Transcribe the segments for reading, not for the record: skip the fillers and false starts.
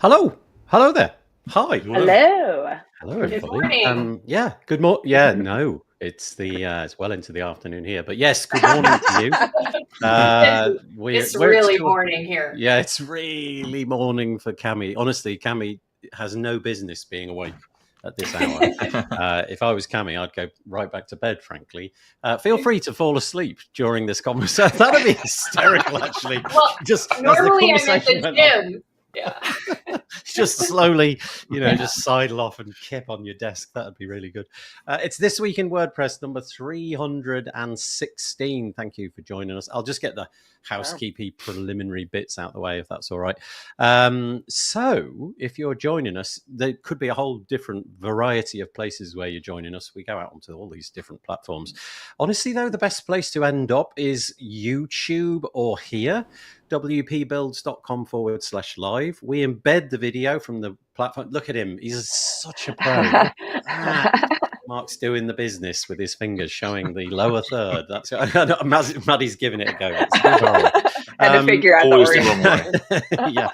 Hello. Hello there. Hi. Hello. Hello, everybody. Good morning. Yeah, good morning. Yeah, no, it's well into the afternoon here, but yes, good morning to you. It's really morning here. Yeah, it's really morning for Cami. Honestly, Cami has no business being awake at this hour. If I was Cami, I'd go right back to bed, frankly. Feel free to fall asleep during this conversation. That'd be hysterical, actually. Well, Just normally I'm at the gym. Yeah. Just slowly, just sidle off and kip on your desk. That'd be really good. It's This Week in WordPress number 316. Thank you for joining us. I'll just get the housekeeping preliminary bits out of the way, if that's all right. So if you're joining us, there could be a whole different variety of places where you're joining us. We go out onto all these different platforms. Honestly, though, the best place to end up is YouTube or here. wpbuilds.com/live. We embed the video from the platform. Look at him. He's such a pro. Mark's doing the business with his fingers, showing the lower third. That's Maddy's giving it a go. And to figure out the yeah.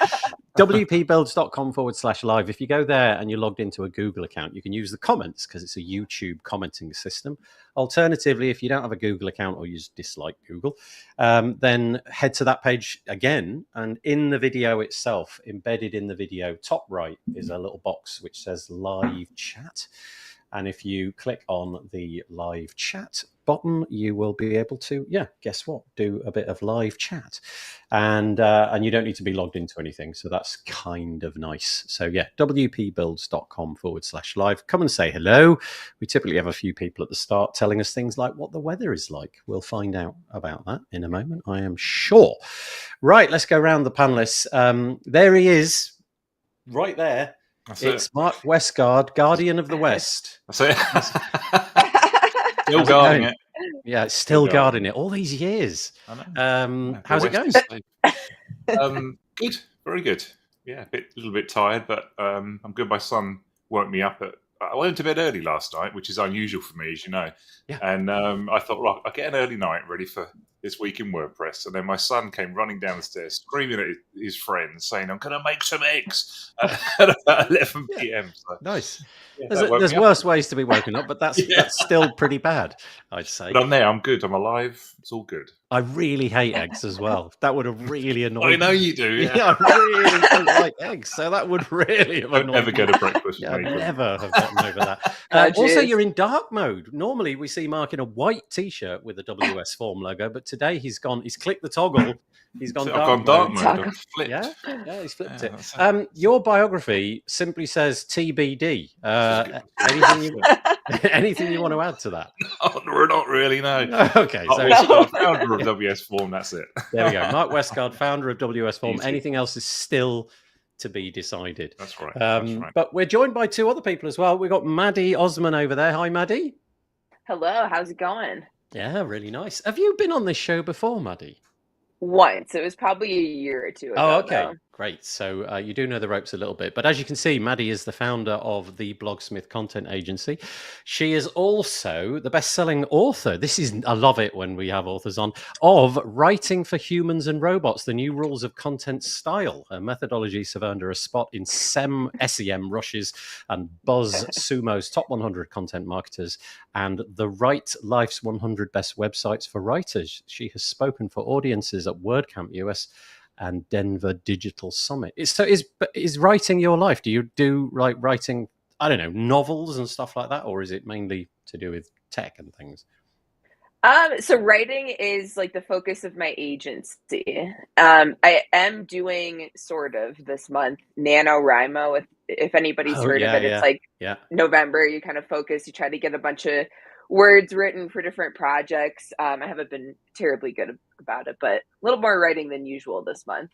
wpbuilds.com/live. If you go there and you're logged into a Google account, you can use the comments because it's a YouTube commenting system. Alternatively, if you don't have a Google account or you just dislike Google, then head to that page again. And in the video itself, embedded in the video, top right is a little box which says live chat. And if you click on the live chat button, you will be able to, guess what? Do a bit of live chat. And you don't need to be logged into anything. So that's kind of nice. So wpbuilds.com/live. Come and say hello. We typically have a few people at the start telling us things like what the weather is like. We'll find out about that in a moment, I am sure. Right, let's go around the panelists. There he is, right there. It's Mark Westguard, Guardian of the West. That's it. Still guarding it. Yeah, it's still guarding it all these years. I know. How's it going? Good, very good. Yeah, a little bit tired, but I'm good. My son woke me up I went to bed early last night, which is unusual for me, as you know. Yeah. And I thought, right, I'll get an early night ready for This Week in WordPress. And then my son came running down the stairs, screaming at his friends, saying, I'm going to make some eggs at about 11 p.m. So, nice. Yeah, there's worse ways to be woken up, but that's still pretty bad, I'd say. But I'm there. I'm good. I'm alive. It's all good. I really hate eggs as well. That would have really annoyed me. I know you do. Yeah, I really don't like eggs, so that would really have annoyed me. Never go to breakfast. I'd never have gotten over that. Also, you're in dark mode. Normally, we see Mark in a white T-shirt with a WS Form logo, but today he's clicked the toggle He's gone I've dark gone dark mode. mode. I've flipped. Yeah, he's flipped it. Your biography simply says TBD. Anything you want to add to that? No, not really, no. Okay. So Westguard, founder of WS Form, that's it. There we go. Mark Westguard, founder of WS Form. Easy. Anything else is still to be decided. That's right. That's right. But we're joined by two other people as well. We've got Maddy Osman over there. Hi, Maddy. Hello, how's it going? Yeah, really nice. Have you been on this show before, Maddy? Once. It was probably a year or two ago. Oh, okay. Though. Great. So you do know the ropes a little bit. But as you can see, Maddy is the founder of the Blogsmith Content Agency. She is also the best-selling author. I love it when we have authors on, of Writing for Humans and Robots, the New Rules of Content Style. Her methodologies have earned her a spot in SEM Rushes and Buzz Sumo's Top 100 Content Marketers and the Write Life's 100 Best Websites for Writers. She has spoken for audiences at WordCamp US and Denver Digital Summit. So is writing your life? Do you do like writing, I don't know, novels and stuff like that? Or is it mainly to do with tech and things? So writing is like the focus of my agency. I am doing sort of this month NaNoWriMo. If anybody's heard of it, it's like November, you kind of focus, you try to get a bunch of words written for different projects. I haven't been terribly good about it, but a little more writing than usual this month.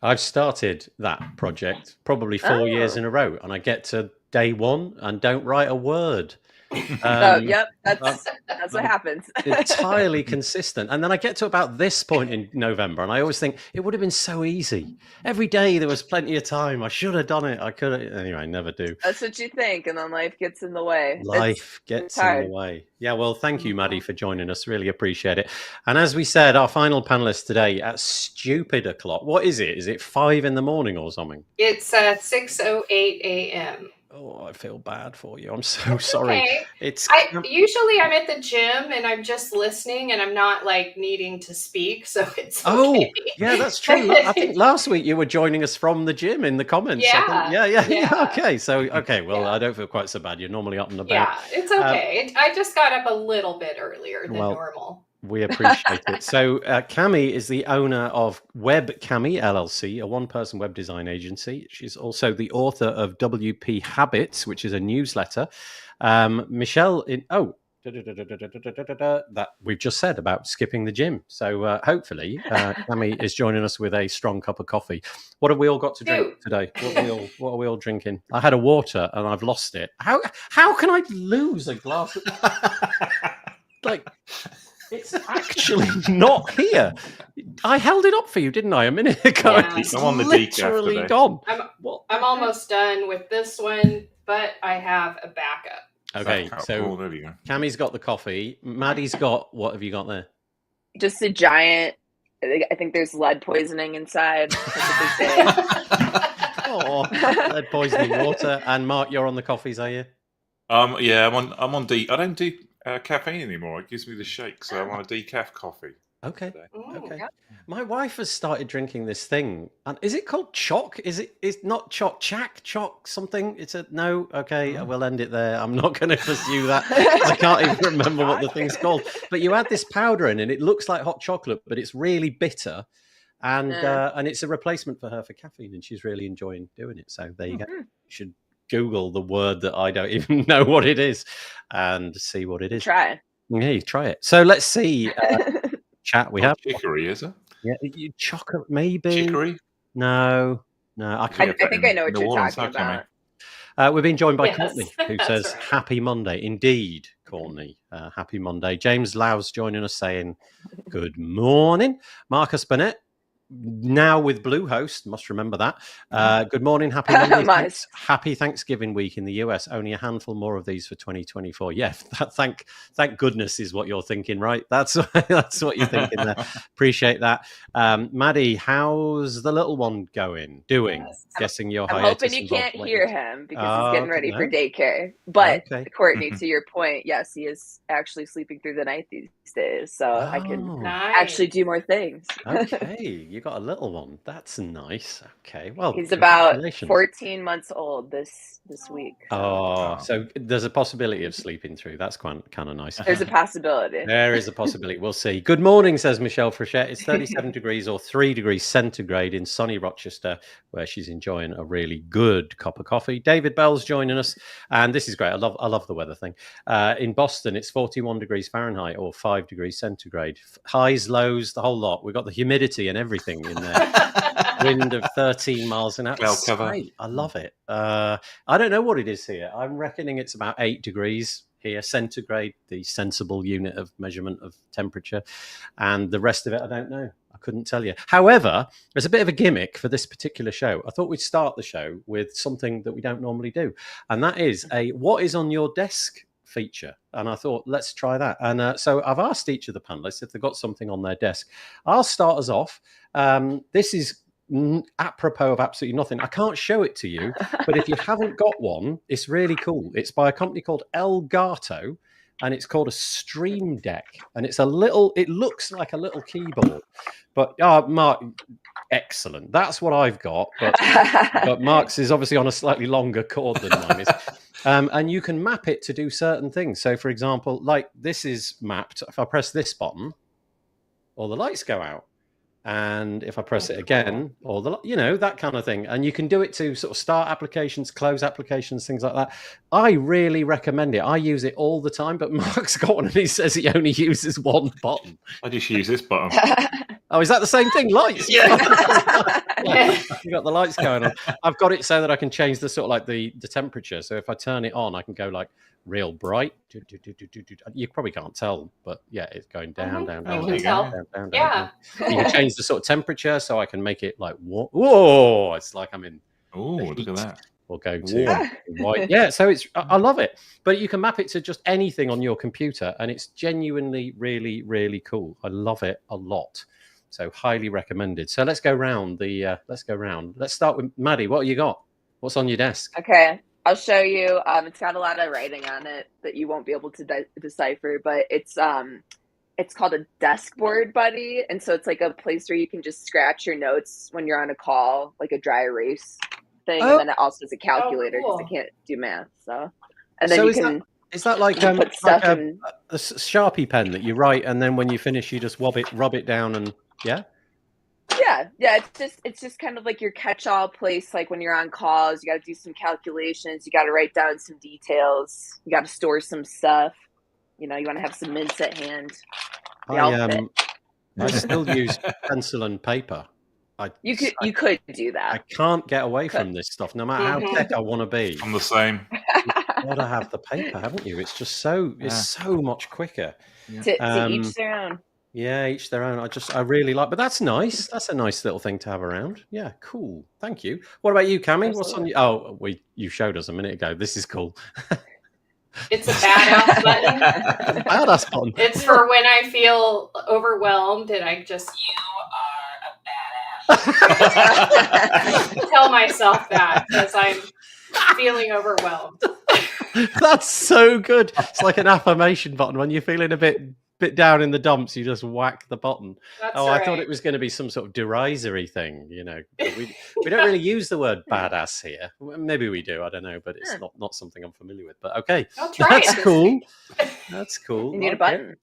I've started that project probably 4 years in a row, and I get to day one and don't write a word. Yep, that's what happens. Entirely consistent. And then I get to about this point in November, and I always think it would have been so easy. Every day there was plenty of time. I should have done it. I could have. Anyway, I never do. That's what you think, and then life gets in the way. Life gets in the way. Yeah, well, thank you, Maddy, for joining us. Really appreciate it. And as we said, our final panelist today at stupid o'clock. What is it? Is it 5 in the morning or something? It's 6:08 a.m. Oh, I feel bad for you. I'm so sorry. Okay. Usually I'm at the gym and I'm just listening and I'm not like needing to speak, so it's okay. Oh, yeah, that's true. I think last week you were joining us from the gym in the comments. Yeah. Okay. Well, I don't feel quite so bad. You're normally up and about. Yeah, it's okay. I just got up a little bit earlier than normal. We appreciate it. So Cami is the owner of Web Cami LLC, a one-person web design agency. She's also the author of WP Habits, which is a newsletter. Michelle that we've just said about skipping the gym. So hopefully Cami is joining us with a strong cup of coffee. What have we all got to drink today? What are we all drinking? I had a water and I've lost it. How can I lose a glass of it's actually not here. I held it up for you, didn't I, a minute ago? Yeah. It's I'm on the literally decaf today. gone. I'm almost done with this one, but I have a backup. Okay, so there we go. Cammy's got the coffee. Maddie's got, what have you got there? Just a giant, I think there's lead poisoning inside. Lead poisoning water. And Mark, you're on the coffees, are you? Yeah, I'm on I don't do caffeine anymore. It gives me the shake, so I'm on a decaf coffee. Okay. Yeah. My wife has started drinking this thing, and is it called Choc? It's not Choc something? It's a no. Okay, we'll end it there. I'm not going to pursue that. I can't even remember what the thing's called. But you add this powder in, and it looks like hot chocolate, but it's really bitter, and it's a replacement for her for caffeine, and she's really enjoying doing it. So there you go. You should Google the word that I don't even know what it is, and see what it is. Try it. Yeah, you try it. So let's see. Chat we have chicory, is it? Yeah, chocolate maybe. Chicory? No. I think I know what you're talking about. We've been joined by Courtney, who says Happy Monday. Indeed, Courtney, happy Monday. James Lau's joining us saying good morning. Marcus Burnett, now with Bluehost, must remember that. Good morning, happy Monday. Happy Thanksgiving week in the US. Only a handful more of these for 2024. Yeah, thank goodness is what you're thinking, right? That's what you're thinking there. Appreciate that. Maddy, how's the little one doing? Yes. Guessing your I'm hoping you can't hear him because he's getting ready for daycare. But Courtney, to your point, yes, he is actually sleeping through the night these days, so I can actually do more things. Okay. you got a little one. That's nice. Okay, well, he's about congratulations. 14 months old this week. So there's a possibility of sleeping through. That's kind of nice. There's a possibility. There is a possibility. We'll see. Good morning, says Michelle Frechette. It's 37 degrees or 3 degrees centigrade in sunny Rochester, where she's enjoying a really good cup of coffee. David Bell's joining us, and this is great. I love the weather thing. In Boston, it's 41 degrees Fahrenheit or 5 degrees centigrade. Highs, lows, the whole lot. We've got the humidity and everything in there. Wind of 13 miles an hour. Great. I love it. I don't know what it is here. I'm reckoning it's about 8 degrees here, centigrade, the sensible unit of measurement of temperature. And the rest of it, I don't know. I couldn't tell you. However, there's a bit of a gimmick for this particular show. I thought we'd start the show with something that we don't normally do. And that is a what is on your desk feature. And I thought, let's try that. And so I've asked each of the panelists if they've got something on their desk. I'll start us off. This is apropos of absolutely nothing. I can't show it to you, but if you haven't got one, it's really cool. It's by a company called Elgato, and it's called a Stream Deck, and it looks like a little keyboard. But Mark, excellent. That's what I've got, but Mark's is obviously on a slightly longer cord than mine is. And you can map it to do certain things. So, for example, like this is mapped. If I press this button, all the lights go out. And if I press it again, all the, that kind of thing. And you can do it to sort of start applications, close applications, things like that. I really recommend it. I use it all the time, but Mark's got one and he says he only uses one button. I just use this button. Oh, is that the same thing? Lights? Yeah. You got the lights going on. I've got it so that I can change the sort of like the temperature. So if I turn it on, I can go like real bright. You probably can't tell, but yeah, it's going down, down. You can change the sort of temperature, so I can make it like whoa! It's like I'm in. Oh, look at that! Or go to white. Yeah, so I love it. But you can map it to just anything on your computer, and it's genuinely really, really cool. I love it a lot. So highly recommended. So let's go round. Let's start with Maddy. What have you got? What's on your desk? Okay. I'll show you. It's got a lot of writing on it that you won't be able to decipher, but it's called a desk board buddy, and so it's like a place where you can just scratch your notes when you're on a call, like a dry erase thing, and then it also has a calculator because I can't do math. So, and then so is that like put stuff like in a Sharpie pen that you write, and then when you finish, you just rub it down, and yeah. Yeah. It's just kind of like your catch-all place. Like when you're on calls, you got to do some calculations. You got to write down some details. You got to store some stuff. You want to have some mints at hand. I still use pencil and paper. You could do that. I can't get away from this stuff, no matter how tech I want to be. I'm the same. You've got to have the paper, haven't you? It's just so much quicker. To each their own. Yeah, each their own. I really like, but that's nice. That's a nice little thing to have around. Yeah, cool. Thank you. What about you, Cami? What's on you? Oh, you showed us a minute ago. This is cool. It's a badass button. Badass button. It's for when I feel overwhelmed and I just, you are a badass. Tell myself that because I'm feeling overwhelmed. That's so good. It's like an affirmation button when you're feeling a bit down in the dumps, you just whack the button. That's right. I thought it was going to be some sort of derisory thing, We don't really use the word badass here. Maybe we do, I don't know, but it's not something I'm familiar with. But okay, I'll try that's cool. That's cool. You need a button.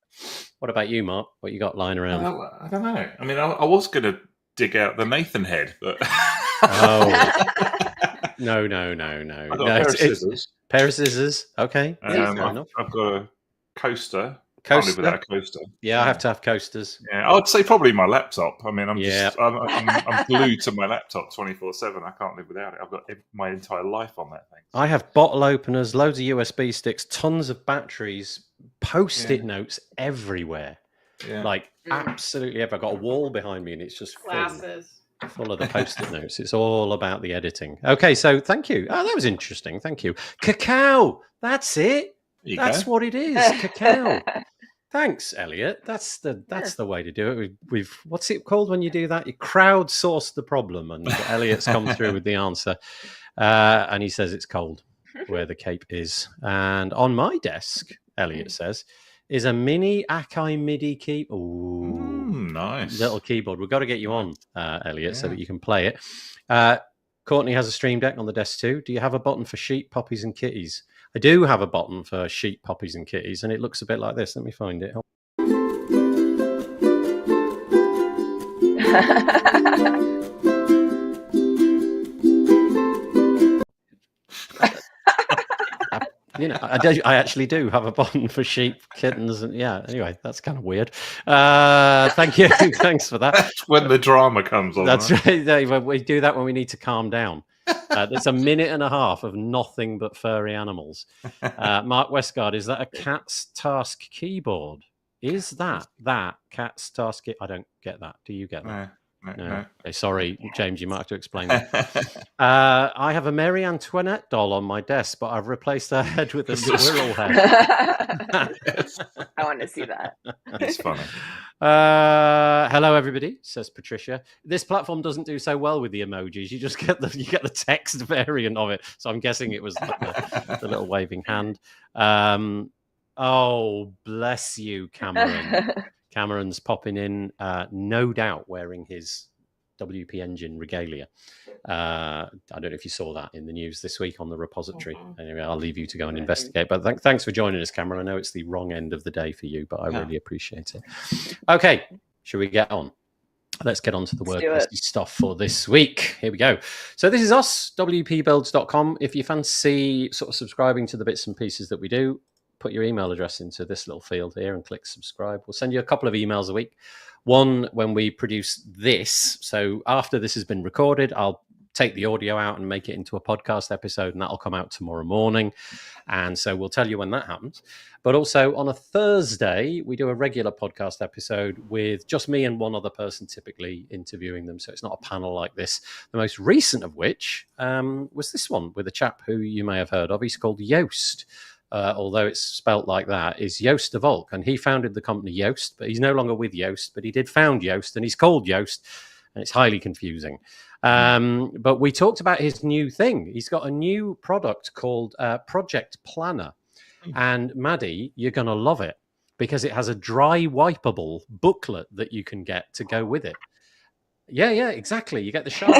What about you, Mark? What you got lying around? I don't know. I mean, I was going to dig out the Nathan head, but No. I've got a pair of scissors. Pair of scissors. Okay. I've got a coaster. Coaster? Can't live without a coaster. Yeah, I have to have coasters. Yeah, I'd say probably my laptop. I mean, I'm glued to my laptop 24/7. I can't live without it. I've got my entire life on that thing. I have bottle openers, loads of USB sticks, tons of batteries, Post-it notes everywhere. Yeah. Like absolutely everywhere. I've got a wall behind me and it's just full of the Post-it notes. It's all about the editing. Okay, so thank you. Oh, that was interesting. Thank you. Cacao. That's it. That's what it is. Cacao. Thanks, Elliot. That's the way to do it. We've what's it called when you do that? You crowdsource the problem, and Elliot's come through with the answer, and he says it's cold where the cape is. And on my desk, Elliot says, is a mini Akai MIDI key. Ooh, nice little keyboard. We've got to get you on, Elliot, so that you can play it. Courtney has a Stream Deck on the desk too. Do you have a button for sheep, puppies, and kitties? I do have a button for sheep, puppies, and kitties, and it looks a bit like this. Let me find it. I actually do have a button for sheep, kittens, and anyway, that's kind of weird. Thank you. Thanks for that. That's when the drama comes on. That's right. We do that when we need to calm down. There's a minute and a half of nothing but furry animals. Mark Westguard, is that a cat's task keyboard? Is that cat's task? I don't get that. Do you get that? No. Okay, sorry, James, you might have to explain that. I have a Mary Antoinette doll on my desk, but I've replaced her head with a squirrel head. I want to see that. It's funny. Hello, everybody, says Patricia. This platform doesn't do so well with the emojis. You just get the text variant of it. So I'm guessing it was the little waving hand. Oh, bless you, Cameron. Cameron's popping in, no doubt wearing his WP Engine regalia. I don't know if you saw that in the news this week on the repository. Anyway, I'll leave you to go and investigate. But thanks for joining us, Cameron. I know it's the wrong end of the day for you, but I really appreciate it. Okay, should we get on? Let's get on to the WordPress stuff for this week. Here we go. So this is us, wpbuilds.com. If you fancy sort of subscribing to the bits and pieces that we do, put your email address into this little field here and click subscribe. We'll send you a couple of emails a week. One when we produce this. So after this has been recorded, I'll take the audio out and make it into a podcast episode, and that'll come out tomorrow morning. And so we'll tell you when that happens. But also on a Thursday, we do a regular podcast episode with just me and one other person typically interviewing them. So it's not a panel like this. The most recent of which was this one with a chap who you may have heard of. He's called Yoast. Although it's spelt like that, is Joost de Valk. And he founded the company Yoast, but he's no longer with Yoast, but he did found Yoast, and he's called Yoast, and it's highly confusing. But we talked about his new thing. He's got a new product called Project Planner. And Maddy, you're going to love it because it has a dry wipeable booklet that you can get to go with it. Yeah, exactly. You get the sharp.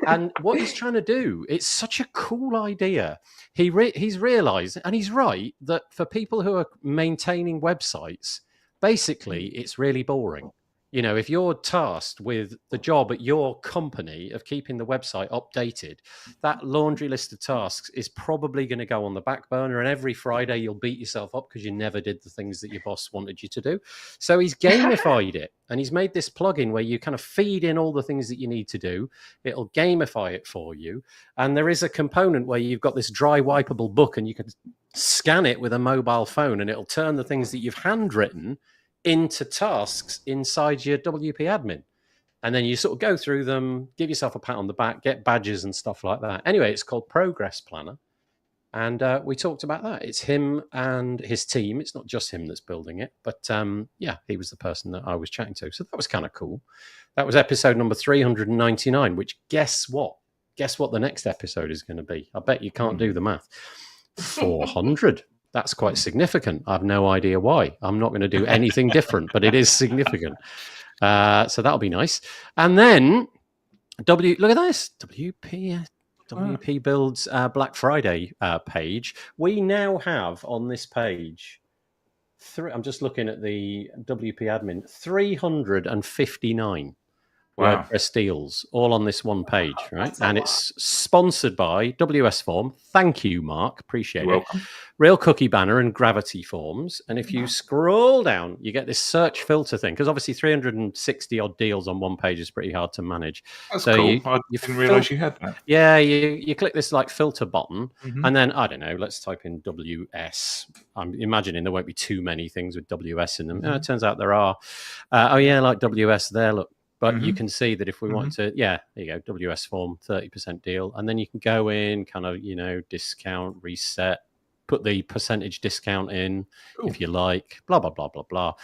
And what he's trying to do, it's such a cool idea. He's realized, and he's right, that for people who are maintaining websites, basically it's really boring. You know, if you're tasked with the job at your company of keeping the website updated, that laundry list of tasks is probably going to go on the back burner. And every Friday you'll beat yourself up because you never did the things that your boss wanted you to do. So he's gamified it. And he's made this plugin where you kind of feed in all the things that you need to do. It'll gamify it for you. And there is a component where you've got this dry wipeable book and you can scan it with a mobile phone and it'll turn the things that you've handwritten into tasks inside your WP admin. And then you sort of go through them, give yourself a pat on the back, get badges and stuff like that. Anyway, it's called Progress Planner. And we talked about that. It's him and his team. It's not just him that's building it. But he was the person that I was chatting to. So that was kind of cool. That was episode number 399, which guess what? Guess what the next episode is going to be? I bet you can't do the math. 400. That's quite significant. I have no idea why. I'm not going to do anything different, but it is significant. So that'll be nice. And then look at this, WP Builds Black Friday page. We now have on this page, I'm just looking at the WP admin, 359 WordPress deals, all on this one page, right? And it's sponsored by WS Form. Thank you, Mark. Appreciate it. Real Cookie Banner and Gravity Forms. And if you scroll down, you get this search filter thing, because obviously 360 odd deals on one page is pretty hard to manage. That's so cool. I didn't realize you had that. Yeah, you click this like filter button, and then, I don't know, let's type in WS. I'm imagining there won't be too many things with WS in them. It turns out there are. Like WS there, look. But you can see that if we want to, there you go, WS Form, 30% deal. And then you can go in, kind of, discount, reset, put the percentage discount in if you like, blah, blah, blah, blah, blah.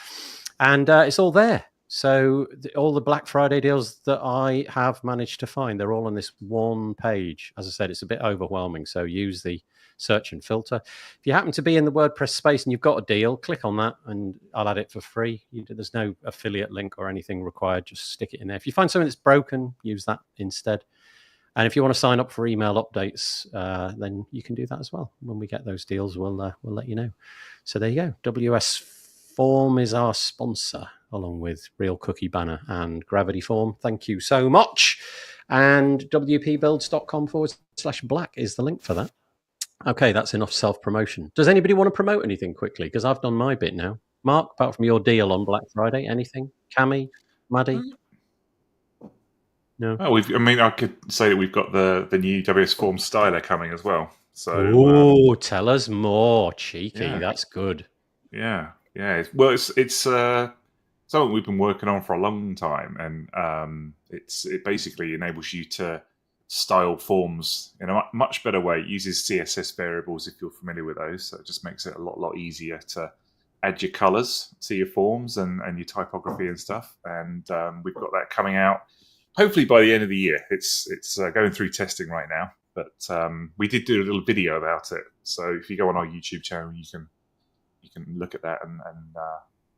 And it's all there. So all the Black Friday deals that I have managed to find, they're all on this one page. As I said, it's a bit overwhelming, so use the search and filter. If you happen to be in the WordPress space and you've got a deal, click on that and I'll add it for free. There's no affiliate link or anything required. Just stick it in there. If you find something that's broken, use that instead. And if you want to sign up for email updates, then you can do that as well. When we get those deals, we'll let you know. So there you go. WS Form is our sponsor, along with Real Cookie Banner and Gravity Form. Thank you so much. And wpbuilds.com/black is the link for that. Okay, that's enough self-promotion. Does anybody want to promote anything quickly? Because I've done my bit now. Mark, apart from your deal on Black Friday, anything? Cami? Maddy? No. Oh, I could say that we've got the new WS Form styler coming as well. So, tell us more. Cheeky. Yeah. That's good. Yeah. Well, it's something we've been working on for a long time, and it basically enables you to style forms in a much better way. It uses CSS variables, if you're familiar with those, so it just makes it a lot easier to add your colors to your forms and your typography and stuff. And we've got that coming out hopefully by the end of the year. It's going through testing right now, but we did do a little video about it. So if you go on our YouTube channel, you can look at that and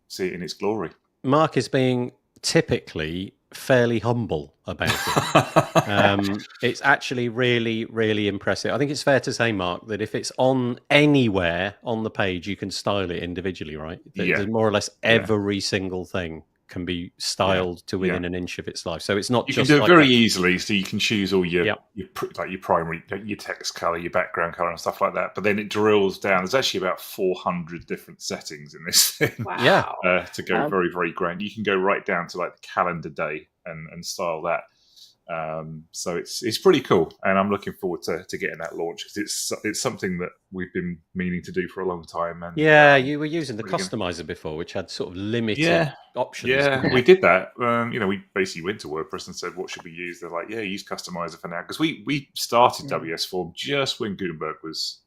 see it in its glory. Mark is being typically fairly humble about it. It's actually really, really impressive. I think it's fair to say, Mark, that if it's on anywhere on the page, you can style it individually, right? That more or less every single thing can be styled to within an inch of its life. So it's not you just can do it like very easily. So you can choose all your primary, your text color, your background color, and stuff like that. But then it drills down. There's actually about 400 different settings in this thing. Wow. To go very, very grand. You can go right down to like the calendar day and style that. So it's pretty cool, and I'm looking forward to getting that launch, because it's something that we've been meaning to do for a long time. And you were using the customizer before, which had sort of limited options. Yeah, we did that. We basically went to WordPress and said, what should we use? They're like, use customizer for now, because we started WS Form just when Gutenberg was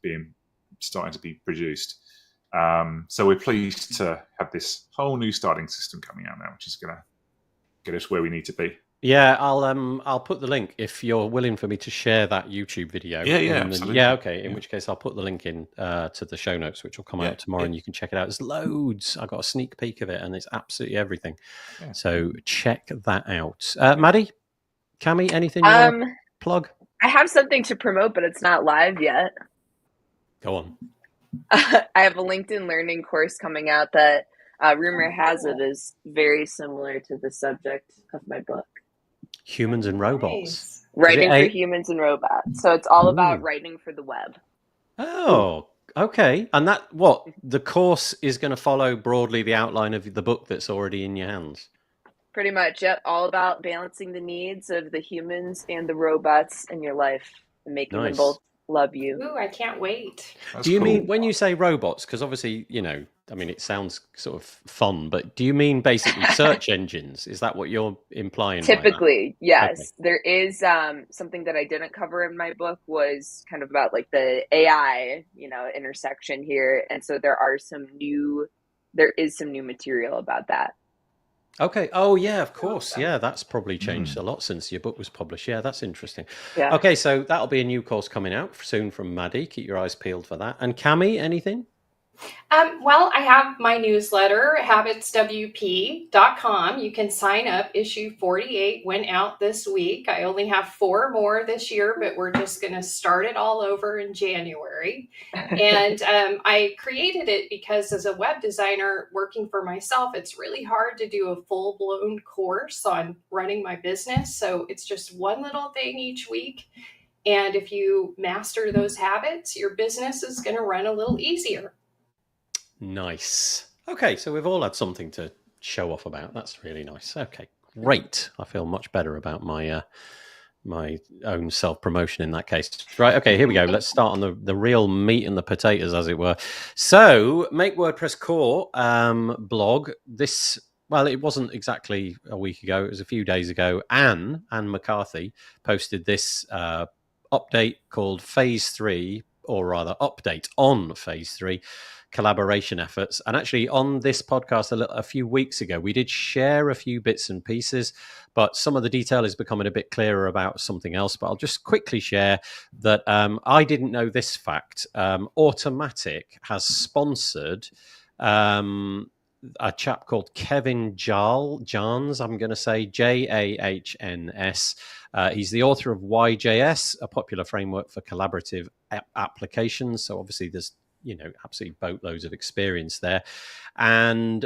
starting to be produced. So we're pleased to have this whole new styling system coming out now, which is going to get us where we need to be. Yeah, I'll put the link if you're willing for me to share that YouTube video. Absolutely. Okay. In which case, I'll put the link in to the show notes, which will come out tomorrow, and you can check it out. There's loads. I got a sneak peek of it, and it's absolutely everything. Yeah. So check that out. Maddy, Cami, anything you want to plug? I have something to promote, but it's not live yet. Go on. I have a LinkedIn Learning course coming out that rumor has it is very similar to the subject of my book. Humans and Robots. Nice. Writing for humans and robots. So it's all about writing for the web. Oh, okay. And the course is going to follow broadly the outline of the book that's already in your hands? Pretty much, yep. All about balancing the needs of the humans and the robots in your life and making them both love you. Ooh, I can't wait. Do you mean, when you say robots, because obviously, it sounds sort of fun, but do you mean basically search engines? Is that what you're implying? Typically, yes. Okay. There is something that I didn't cover in my book was kind of about like the AI, intersection here. And so there is some new material about that. Okay. Oh, yeah, of course. Yeah, that's probably changed a lot since your book was published. Yeah, that's interesting. Yeah. Okay, so that'll be a new course coming out soon from Maddy. Keep your eyes peeled for that. And Cami, anything? Well, I have my newsletter, habitswp.com. You can sign up. Issue 48 went out this week. I only have 4 more this year, but we're just going to start it all over in January. And I created it because as a web designer working for myself, it's really hard to do a full-blown course on running my business. So it's just one little thing each week. And if you master those habits, your business is going to run a little easier. Nice. Okay, so we've all had something to show off about. That's really nice. Okay, great. I feel much better about my my own self-promotion in that case. Right, okay, here we go. Let's start on the real meat and the potatoes, as it were. So, Make WordPress Core blog. It wasn't exactly a week ago. It was a few days ago. Anne McCarthy posted this update called Phase 3, or rather update on Phase 3. collaboration efforts. And actually, on this podcast a few weeks ago, we did share a few bits and pieces, but some of the detail is becoming a bit clearer about something else. But I'll just quickly share that I didn't know this fact. Automatic has sponsored a chap called Kevin Jahns, I'm going to say Jahns. He's the author of YJS, a popular framework for collaborative applications. So obviously there's, absolutely boatloads of experience there. And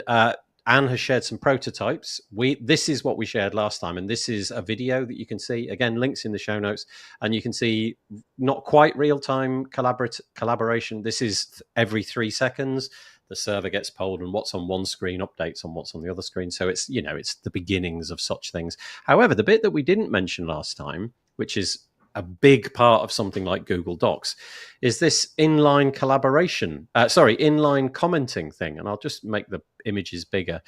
Anne has shared some prototypes. This is what we shared last time, and this is a video that you can see. Again, links in the show notes, and you can see not quite real-time collaboration. This is every 3 seconds. The server gets polled, and what's on one screen updates on what's on the other screen. So it's, it's the beginnings of such things. However, the bit that we didn't mention last time, which is a big part of something like Google Docs, is this inline commenting thing. And I'll just make the images bigger.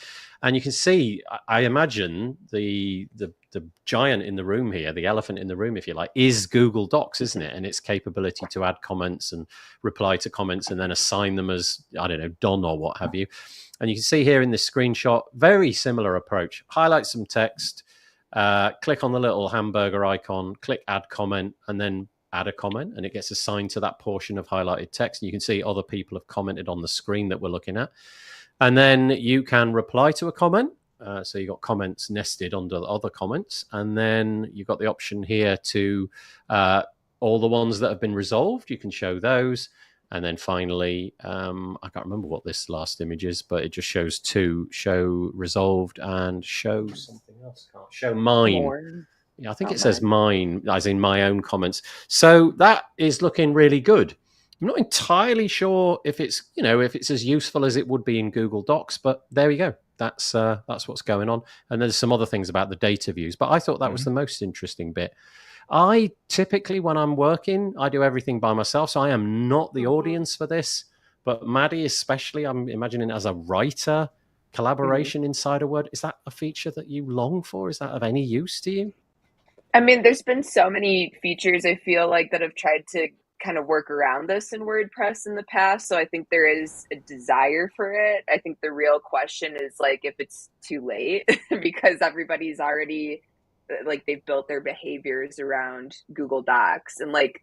And you can see, I imagine the giant in the room here, the elephant in the room, if you like, is Google Docs, isn't it? And its capability to add comments and reply to comments and then assign them as, I don't know, done or what have you. And you can see here in this screenshot, very similar approach. Highlight some text, click on the little hamburger icon, click add comment, and then add a comment, and it gets assigned to that portion of highlighted text. And you can see other people have commented on the screen that we're looking at. And then you can reply to a comment. So you've got comments nested under the other comments. And then you've got the option here to all the ones that have been resolved. You can show those. And then finally, I can't remember what this last image is, but it just shows 2, show resolved and show something else. Show mine. More. Yeah, I think it says mine, as in my own comments. So that is looking really good. I'm not entirely sure if it's, if it's as useful as it would be in Google Docs, but there we go. That's what's going on. And there's some other things about the data views, but I thought that was the most interesting bit. I typically, when I'm working, I do everything by myself, so I am not the audience for this. But Maddy, especially, I'm imagining as a writer, collaboration inside a Word. Is that a feature that you long for? Is that of any use to you? I mean, there's been so many features, I feel like, that have tried to kind of work around this in WordPress in the past. So I think there is a desire for it. I think the real question is like if it's too late because everybody's already like they've built their behaviors around Google Docs. And like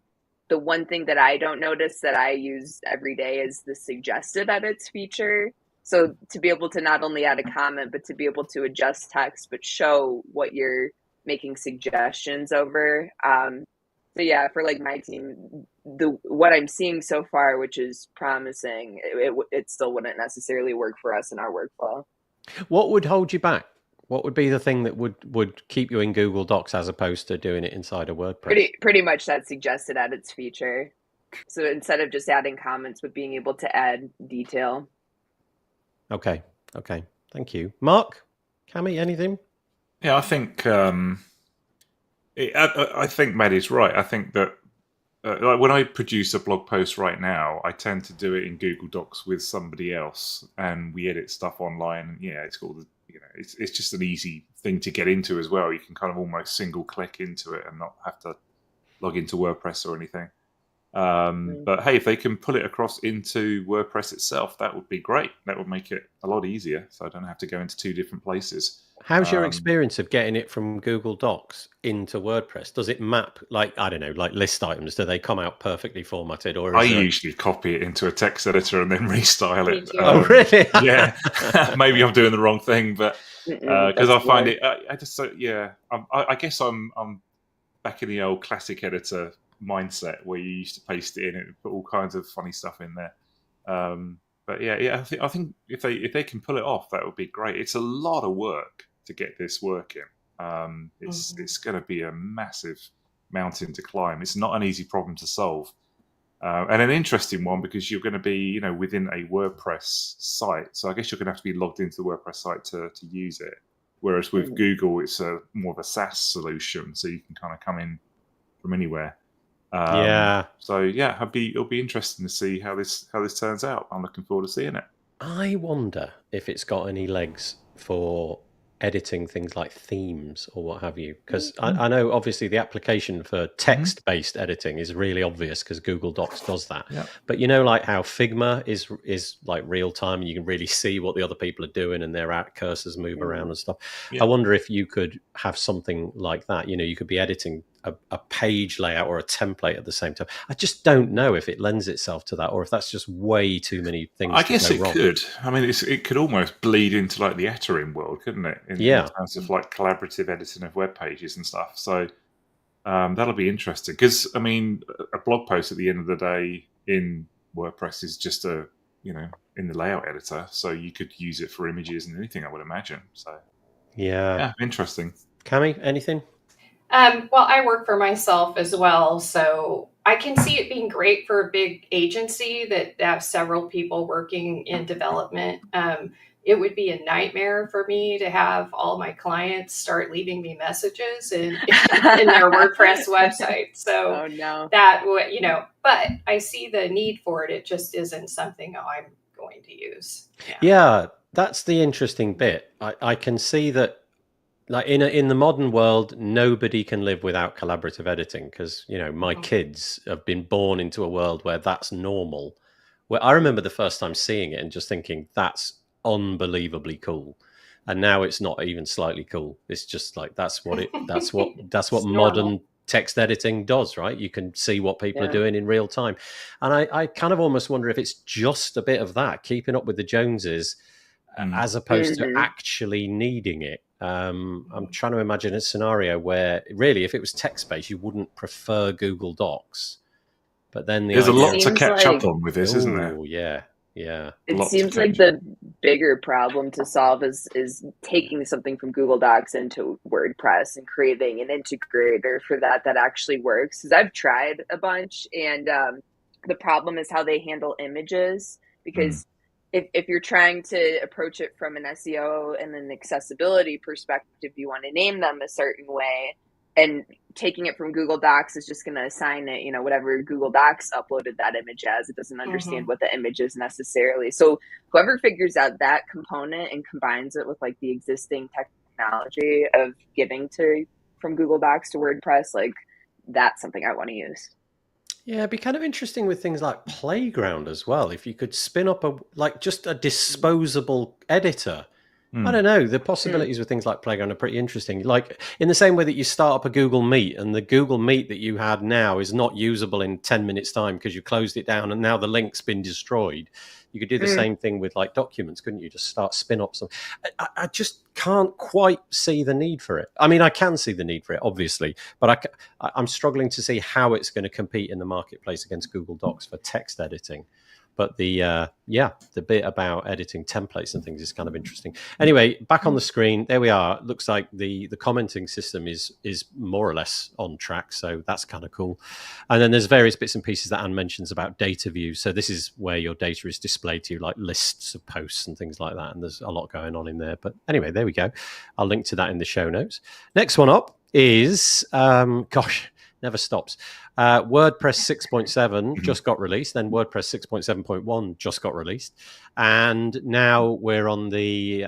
the one thing that I don't notice that I use every day is the suggested edits feature. So to be able to not only add a comment, but to be able to adjust text, but show what you're making suggestions over. So yeah, for like my team, what I'm seeing so far, which is promising, it still wouldn't necessarily work for us in our workflow. What would hold you back? What would be the thing that would keep you in Google Docs as opposed to doing it inside a WordPress? Pretty much that suggested edits feature. So instead of just adding comments, but being able to add detail. Okay. Thank you. Mark, Cami, anything? Yeah, I think I think Maddy's right. I think that like when I produce a blog post right now, I tend to do it in Google Docs with somebody else, and we edit stuff online. Yeah, it's called it's just an easy thing to get into as well. You can kind of almost single click into it and not have to log into WordPress or anything. But hey, if they can pull it across into WordPress itself, that would be great. That would make it a lot easier, so I don't have to go into 2 different places. How's your experience of getting it from Google Docs into WordPress? Does it map, like, I don't know, like list items? Do they come out perfectly formatted? Or I usually copy it into a text editor and then restyle it. Oh, really? Yeah. Maybe I'm doing the wrong thing, but because I find it, I just, I guess I'm back in the old classic editor mindset where you used to paste it in and put all kinds of funny stuff in there. But yeah, I think if they can pull it off, that would be great. It's a lot of work to get this working. It's going to be a massive mountain to climb. It's not an easy problem to solve, and an interesting one because you're going to be within a WordPress site. So I guess you're going to have to be logged into the WordPress site to use it. Whereas with Google, it's more of a SaaS solution, so you can kind of come in from anywhere. So yeah, it'll be interesting to see how this turns out. I'm looking forward to seeing it. I wonder if it's got any legs for editing things like themes or what have you? Because I know obviously the application for text-based editing is really obvious because Google Docs does that. Yeah. But you know, like how Figma is like real time and you can really see what the other people are doing and their cursors move around and stuff. Yeah. I wonder if you could have something like that. You know, you could be editing a page layout or a template at the same time. I just don't know if it lends itself to that or if that's just way too many things. I guess to it go wrong. could. I mean, it could almost bleed into like the Ettering world, couldn't it? In terms of like collaborative editing of web pages and stuff. So that'll be interesting because I mean, a blog post at the end of the day in WordPress is just in the layout editor, so you could use it for images and anything, I would imagine. So yeah, interesting. Cami, anything? Well, I work for myself as well, so I can see it being great for a big agency that have several people working in development. It would be a nightmare for me to have all my clients start leaving me messages in their WordPress website. So that would, but I see the need for it. It just isn't something I'm going to use. Yeah, that's the interesting bit. I can see that. Like in the modern world, nobody can live without collaborative editing because, my kids have been born into a world where that's normal. Where I remember the first time seeing it and just thinking that's unbelievably cool. And now it's not even slightly cool. It's just like that's what modern text editing does, right? You can see what people are doing in real time. And I kind of almost wonder if it's just a bit of that, keeping up with the Joneses, as opposed to actually needing it. I'm trying to imagine a scenario where really, if it was text-based, you wouldn't prefer Google Docs. But then there's a lot to catch up on with this, isn't there? Yeah. It seems like the bigger problem to solve is taking something from Google Docs into WordPress and creating an integrator for that actually works. Because I've tried a bunch, and the problem is how they handle images. Because if you're trying to approach it from an SEO and an accessibility perspective, you want to name them a certain way, and taking it from Google Docs is just going to assign it, whatever Google Docs uploaded that image as. It doesn't understand what the image is necessarily. So whoever figures out that component and combines it with like the existing technology of getting from Google Docs to WordPress, like that's something I want to use. Yeah, it'd be kind of interesting with things like Playground as well. If you could spin up just a disposable editor. I don't know. The possibilities with things like Playground are pretty interesting. Like in the same way that you start up a Google Meet and the Google Meet that you had now is not usable in 10 minutes time because you closed it down and now the link's been destroyed. You could do the same thing with like documents, couldn't you? Just start spin up some. I just can't quite see the need for it. I mean, I can see the need for it, obviously, but I'm struggling to see how it's going to compete in the marketplace against Google Docs for text editing. But the bit about editing templates and things is kind of interesting. Anyway, back on the screen, there we are. It looks like the commenting system is more or less on track, so that's kind of cool. And then there's various bits and pieces that Anne mentions about data view. So this is where your data is displayed to you, like lists of posts and things like that. And there's a lot going on in there. But anyway, there we go. I'll link to that in the show notes. Next one up is, never stops. WordPress 6.7 just got released. Then WordPress 6.7.1 just got released, and now we're on the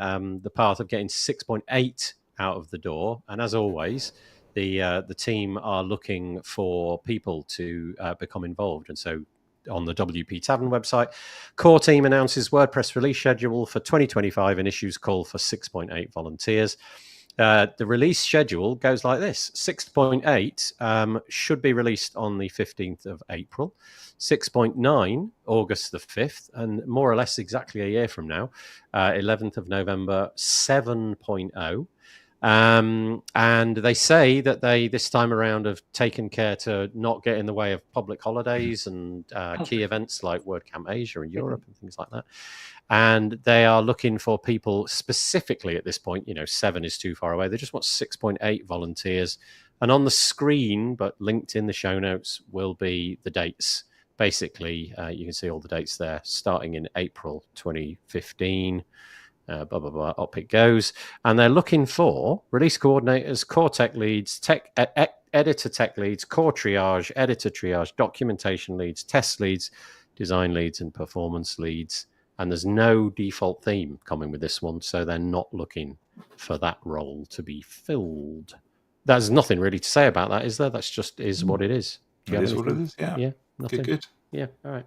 path of getting 6.8 out of the door. And as always, the team are looking for people to become involved. And so, on the WP Tavern website, core team announces WordPress release schedule for 2025 and issues call for 6.8 volunteers. The release schedule goes like this. 6.8 should be released on the 15th of April. 6.9, August the 5th, and more or less exactly a year from now, 11th of November, 7.0. And they say that they, this time around, have taken care to not get in the way of public holidays and key events like WordCamp Asia and Europe and things like that. And they are looking for people specifically at this point. 7 is too far away. They just want 6.8 volunteers. And on the screen, but linked in the show notes, will be the dates. Basically, you can see all the dates there, starting in April 2015. Up it goes. And they're looking for release coordinators, core tech leads, editor tech leads, core triage, editor triage, documentation leads, test leads, design leads, and performance leads. and there's no default theme coming with this one, so they're not looking for that role to be filled. There's nothing really to say about that, is there? That's just is what it is. It is what it is. Yeah. Yeah. Nothing. Good. Yeah. All right.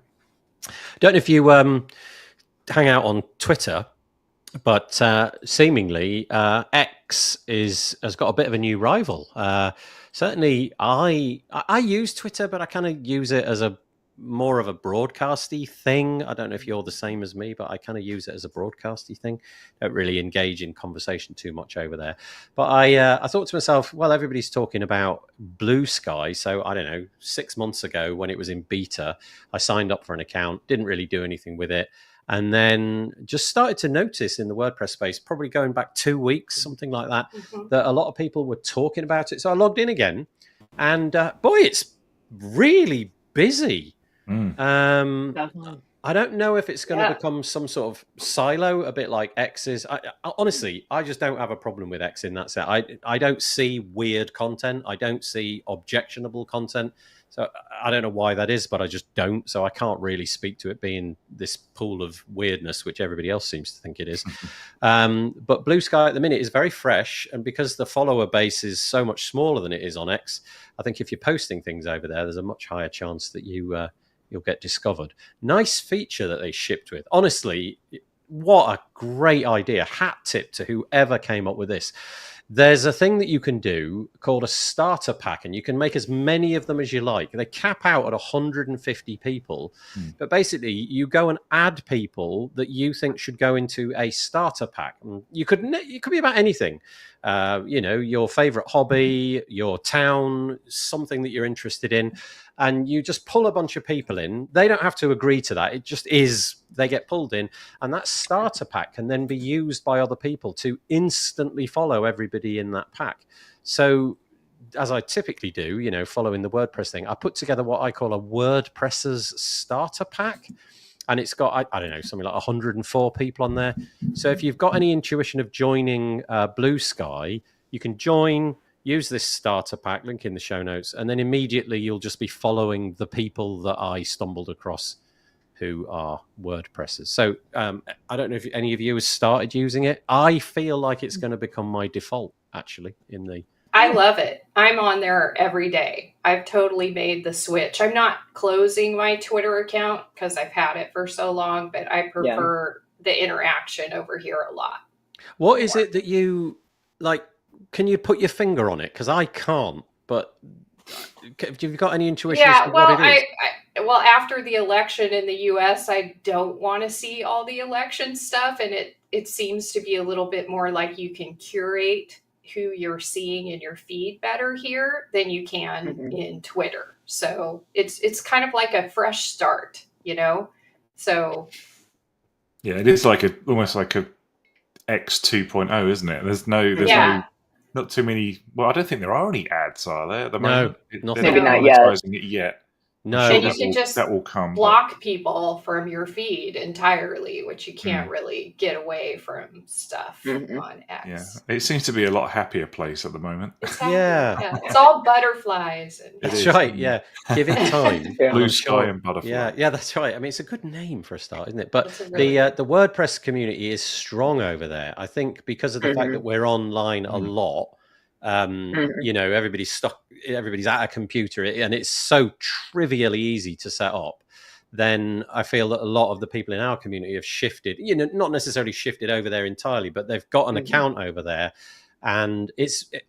Don't know if you hang out on Twitter, but seemingly X has got a bit of a new rival. Certainly, I use Twitter, but I kind of use it as a more of a broadcasty thing. I don't know if you're the same as me, but I kind of use it as a broadcasty thing. Don't really engage in conversation too much over there. But I thought to myself, well, everybody's talking about Blue Sky. So I don't know, 6 months ago when it was in beta, I signed up for an account, didn't really do anything with it. And then just started to notice in the WordPress space, probably going back 2 weeks, something like that, that a lot of people were talking about it. So I logged in again, and boy, it's really busy. I don't know if it's going to become some sort of silo, a bit like X is. Honestly, I just don't have a problem with X in that set. I don't see weird content. I don't see objectionable content. So I don't know why that is, but I just don't. So I can't really speak to it being this pool of weirdness, which everybody else seems to think it is. But Blue Sky at the minute is very fresh. And because the follower base is so much smaller than it is on X, I think if you're posting things over there, there's a much higher chance that you'll get discovered. Nice feature that they shipped with. Honestly, what a great idea. Hat tip to whoever came up with this. There's a thing that you can do called a starter pack, and you can make as many of them as you like. They cap out at 150 people, but basically you go and add people that you think should go into a starter pack. You could be about anything, your favorite hobby, your town, something that you're interested in, and you just pull a bunch of people in. They don't have to agree to that. It just is, they get pulled in, and that starter pack can then be used by other people to instantly follow everybody in that pack. So as I typically do, following the WordPress thing, I put together what I call a WordPress's starter pack. And it's got, I don't know, something like 104 people on there. So if you've got any intuition of joining Blue Sky, you can join, use this starter pack, link in the show notes, and then immediately you'll just be following the people that I stumbled across who are WordPressers. So I don't know if any of you have started using it. I feel like it's going to become my default, actually, I love it. I'm on there every day. I've totally made the switch. I'm not closing my Twitter account because I've had it for so long, but I prefer the interaction over here a lot. What is it that you like? Can you put your finger on it? Because I can't. But have you got any intuition? Yeah, well, well, after the election in the U.S., I don't want to see all the election stuff, and it seems to be a little bit more like you can curate who you're seeing in your feed better here than you can in Twitter. So it's kind of like a fresh start, So yeah, it is almost like a X 2.0, isn't it? There's not too many. Well, I don't think there are any ads, are there? At the moment? Maybe not yet. It yet. No, and you can just that will come. Block people from your feed entirely, which you can't really get away from stuff on X. Yeah, it seems to be a lot happier place at the moment. Yeah, it's all butterflies. That's right. Yeah, give it time. Blue sky and butterfly. Yeah, that's right. I mean, it's a good name for a start, isn't it? But the WordPress community is strong over there. I think because of the fact that we're online a lot. Everybody's stuck, everybody's at a computer, and it's so trivially easy to set up. Then I feel that a lot of the people in our community have shifted, not necessarily shifted over there entirely, but they've got an account over there. And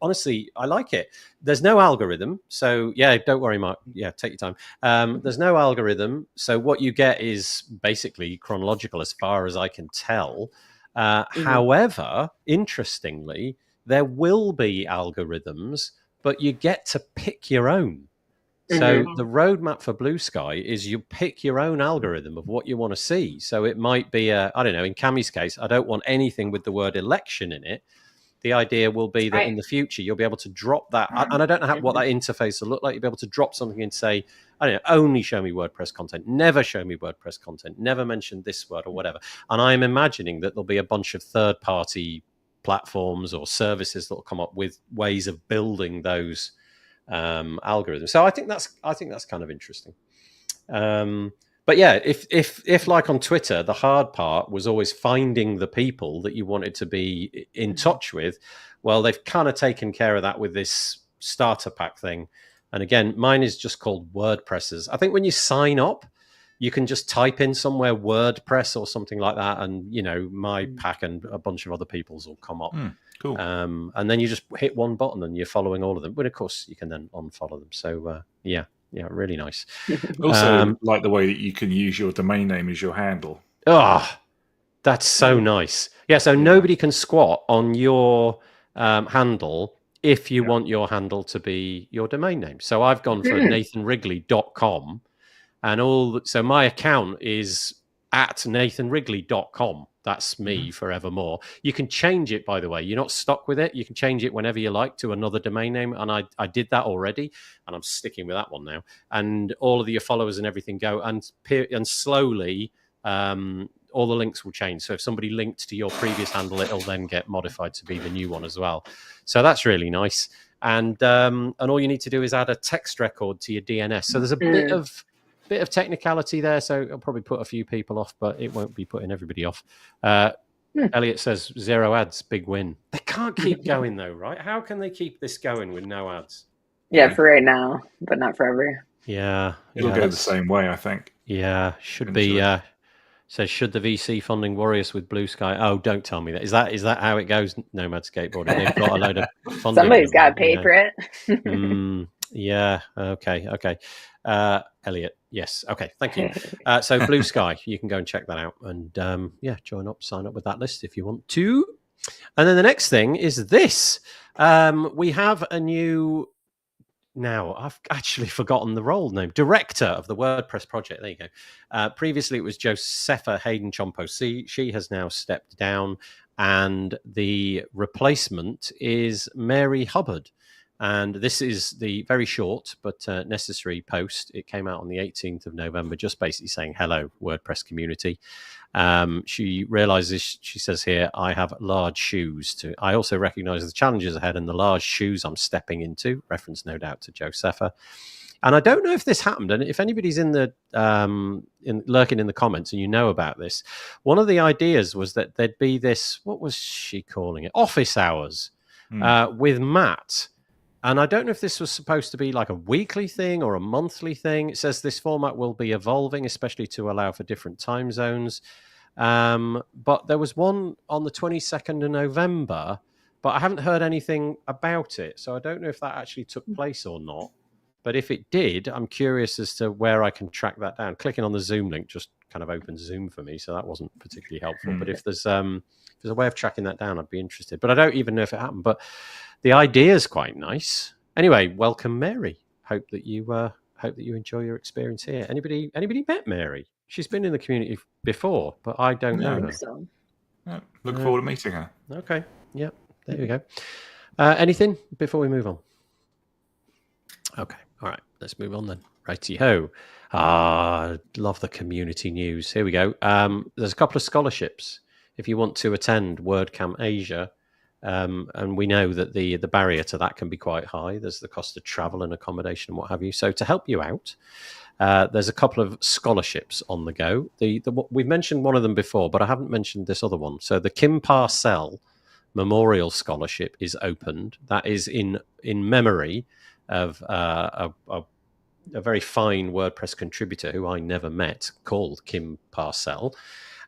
honestly, I like it. There's no algorithm. So don't worry, Mark. Yeah, take your time. There's no algorithm. So what you get is basically chronological as far as I can tell. However, interestingly, there will be algorithms, but you get to pick your own. So the roadmap for Blue Sky is you pick your own algorithm of what you want to see. So it might be, I don't know, in Cami's case, I don't want anything with the word election in it. The idea will be that in the future, you'll be able to drop that. And I don't know what that interface will look like. You'll be able to drop something and say, I don't know, only show me WordPress content, never show me WordPress content, never mention this word or whatever. And I'm imagining that there'll be a bunch of third-party platforms or services that will come up with ways of building those algorithms. So I think that's kind of interesting. But yeah, if like on Twitter, the hard part was always finding the people that you wanted to be in touch with. Well, they've kind of taken care of that with this starter pack thing. And again, mine is just called WordPresses. I think when you sign up, you can just type in somewhere WordPress or something like that, and my pack and a bunch of other people's will come up. Cool. And then you just hit one button and you're following all of them. But of course, you can then unfollow them. So yeah, really nice. Also, like the way that you can use your domain name as your handle. Oh, that's so nice. Yeah, so nobody can squat on your handle if you want your handle to be your domain name. So I've gone for nathanwrigley.com, and so my account is at nathanwrigley.com. That's me forevermore. You can change it, by the way. You're not stuck with it. You can change it whenever you like to another domain name. And I did that already, and I'm sticking with that one now. And all of your followers and everything go, and slowly all the links will change. So if somebody linked to your previous handle, it'll then get modified to be the new one as well. So that's really nice. And all you need to do is add a text record to your DNS. So there's a bit of technicality there, so it'll probably put a few people off, but it won't be putting everybody off. Elliot says 0 ads, big win. They can't keep going though, right? How can they keep this going with no ads? Yeah, for right now, but not forever. Yeah, it'll go the same way, I think. Yeah, should be. Says, should the VC funding worry us with Blue Sky? Oh, don't tell me that. Is that how it goes? Nomad Skateboarding. They've got a load of funding. Somebody's got to pay for it. Yeah. Okay. Elliot. Yes. Okay. Thank you. So Blue Sky, you can go and check that out, and join up, sign up with that list if you want to. And then the next thing is this. We have a new. Now, I've actually forgotten the role name. Director of the WordPress project. There you go. Previously, it was Josepha Hayden-Chompo. She has now stepped down, and the replacement is Mary Hubbard. And this is the very short but necessary post. It came out on the 18th of November, just basically saying, hello, WordPress community. She realizes, she says here, I have large shoes to. I also recognize the challenges ahead and the large shoes I'm stepping into. Reference, no doubt, to Josepha. And I don't know if this happened. And if anybody's in the lurking in the comments and you know about this, one of the ideas was that there'd be this, what was she calling it? Office hours with Matt. And I don't know if this was supposed to be like a weekly thing or a monthly thing. It says this format will be evolving, especially to allow for different time zones. But there was one on the 22nd of November, but I haven't heard anything about it. So I don't know if that actually took place or not. But if it did, I'm curious as to where I can track that down. Clicking on the Zoom link just kind of opens Zoom for me, so that wasn't particularly helpful. But if there's a way of tracking that down, I'd be interested. But I don't even know if it happened. But the idea is quite nice. Anyway, welcome, Mary. Hope that you enjoy your experience here. Anybody met Mary? She's been in the community before, but I don't know her. So. Yeah, look forward to meeting her. Okay. Yep. There we go. Anything before we move on? Okay. All right. Let's move on then. Righty-ho. Love the community news. Here we go. There's a couple of scholarships if you want to attend WordCamp Asia. And we know that the barrier to that can be quite high. There's the cost of travel and accommodation and what have you. So to help you out, there's a couple of scholarships on the go. We've mentioned one of them before, but I haven't mentioned this other one. So the Kim Parcell Memorial Scholarship is opened. That is in memory of a very fine WordPress contributor who I never met, called Kim Parcell.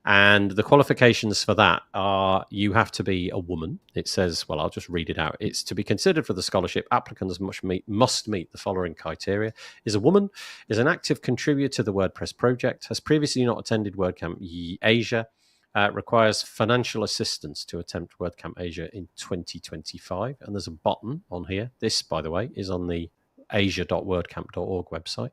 And the qualifications for that are you have to be a woman. It says, well, I'll just read it out. It's to be considered for the scholarship. Applicants must meet the following criteria. Is a woman, is an active contributor to the WordPress project, has previously not attended WordCamp Asia, requires financial assistance to attempt WordCamp Asia in 2025. And there's a button on here. This, by the way, is on the asia.wordcamp.org website.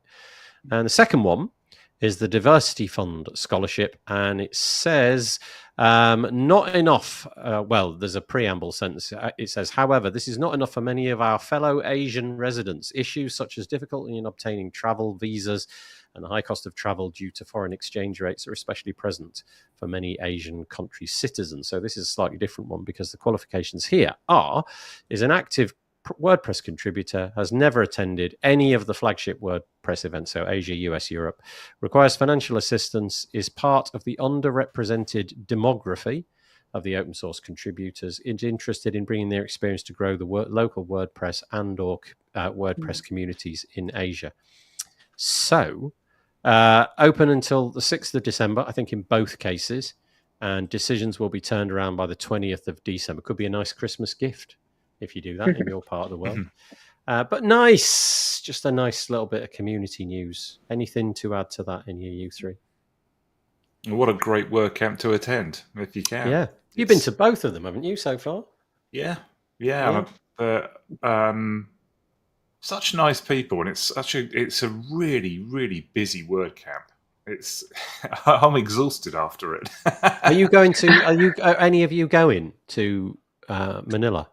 And the second one is the Diversity Fund Scholarship, and it says not enough. Well, there's a preamble sentence. It says, however, this is not enough for many of our fellow Asian residents. Issues such as difficulty in obtaining travel visas and the high cost of travel due to foreign exchange rates are especially present for many Asian country citizens. So this is a slightly different one because the qualifications here is an active WordPress contributor, has never attended any of the flagship WordPress events, so Asia, US, Europe, requires financial assistance, is part of the underrepresented demography of the open source contributors, is interested in bringing their experience to grow the local WordPress and or WordPress communities in Asia. So open until the 6th of December, I think in both cases, and decisions will be turned around by the 20th of December. Could be a nice Christmas gift if you do that in your part of the world. But nice, just a nice little bit of community news. Anything to add to that in your U3? What a great WordCamp to attend, if you can. Yeah. You've been to both of them, haven't you, so far? Yeah. Such nice people, and it's a really, really busy WordCamp. I'm exhausted after it. Are you any of you going to Manila?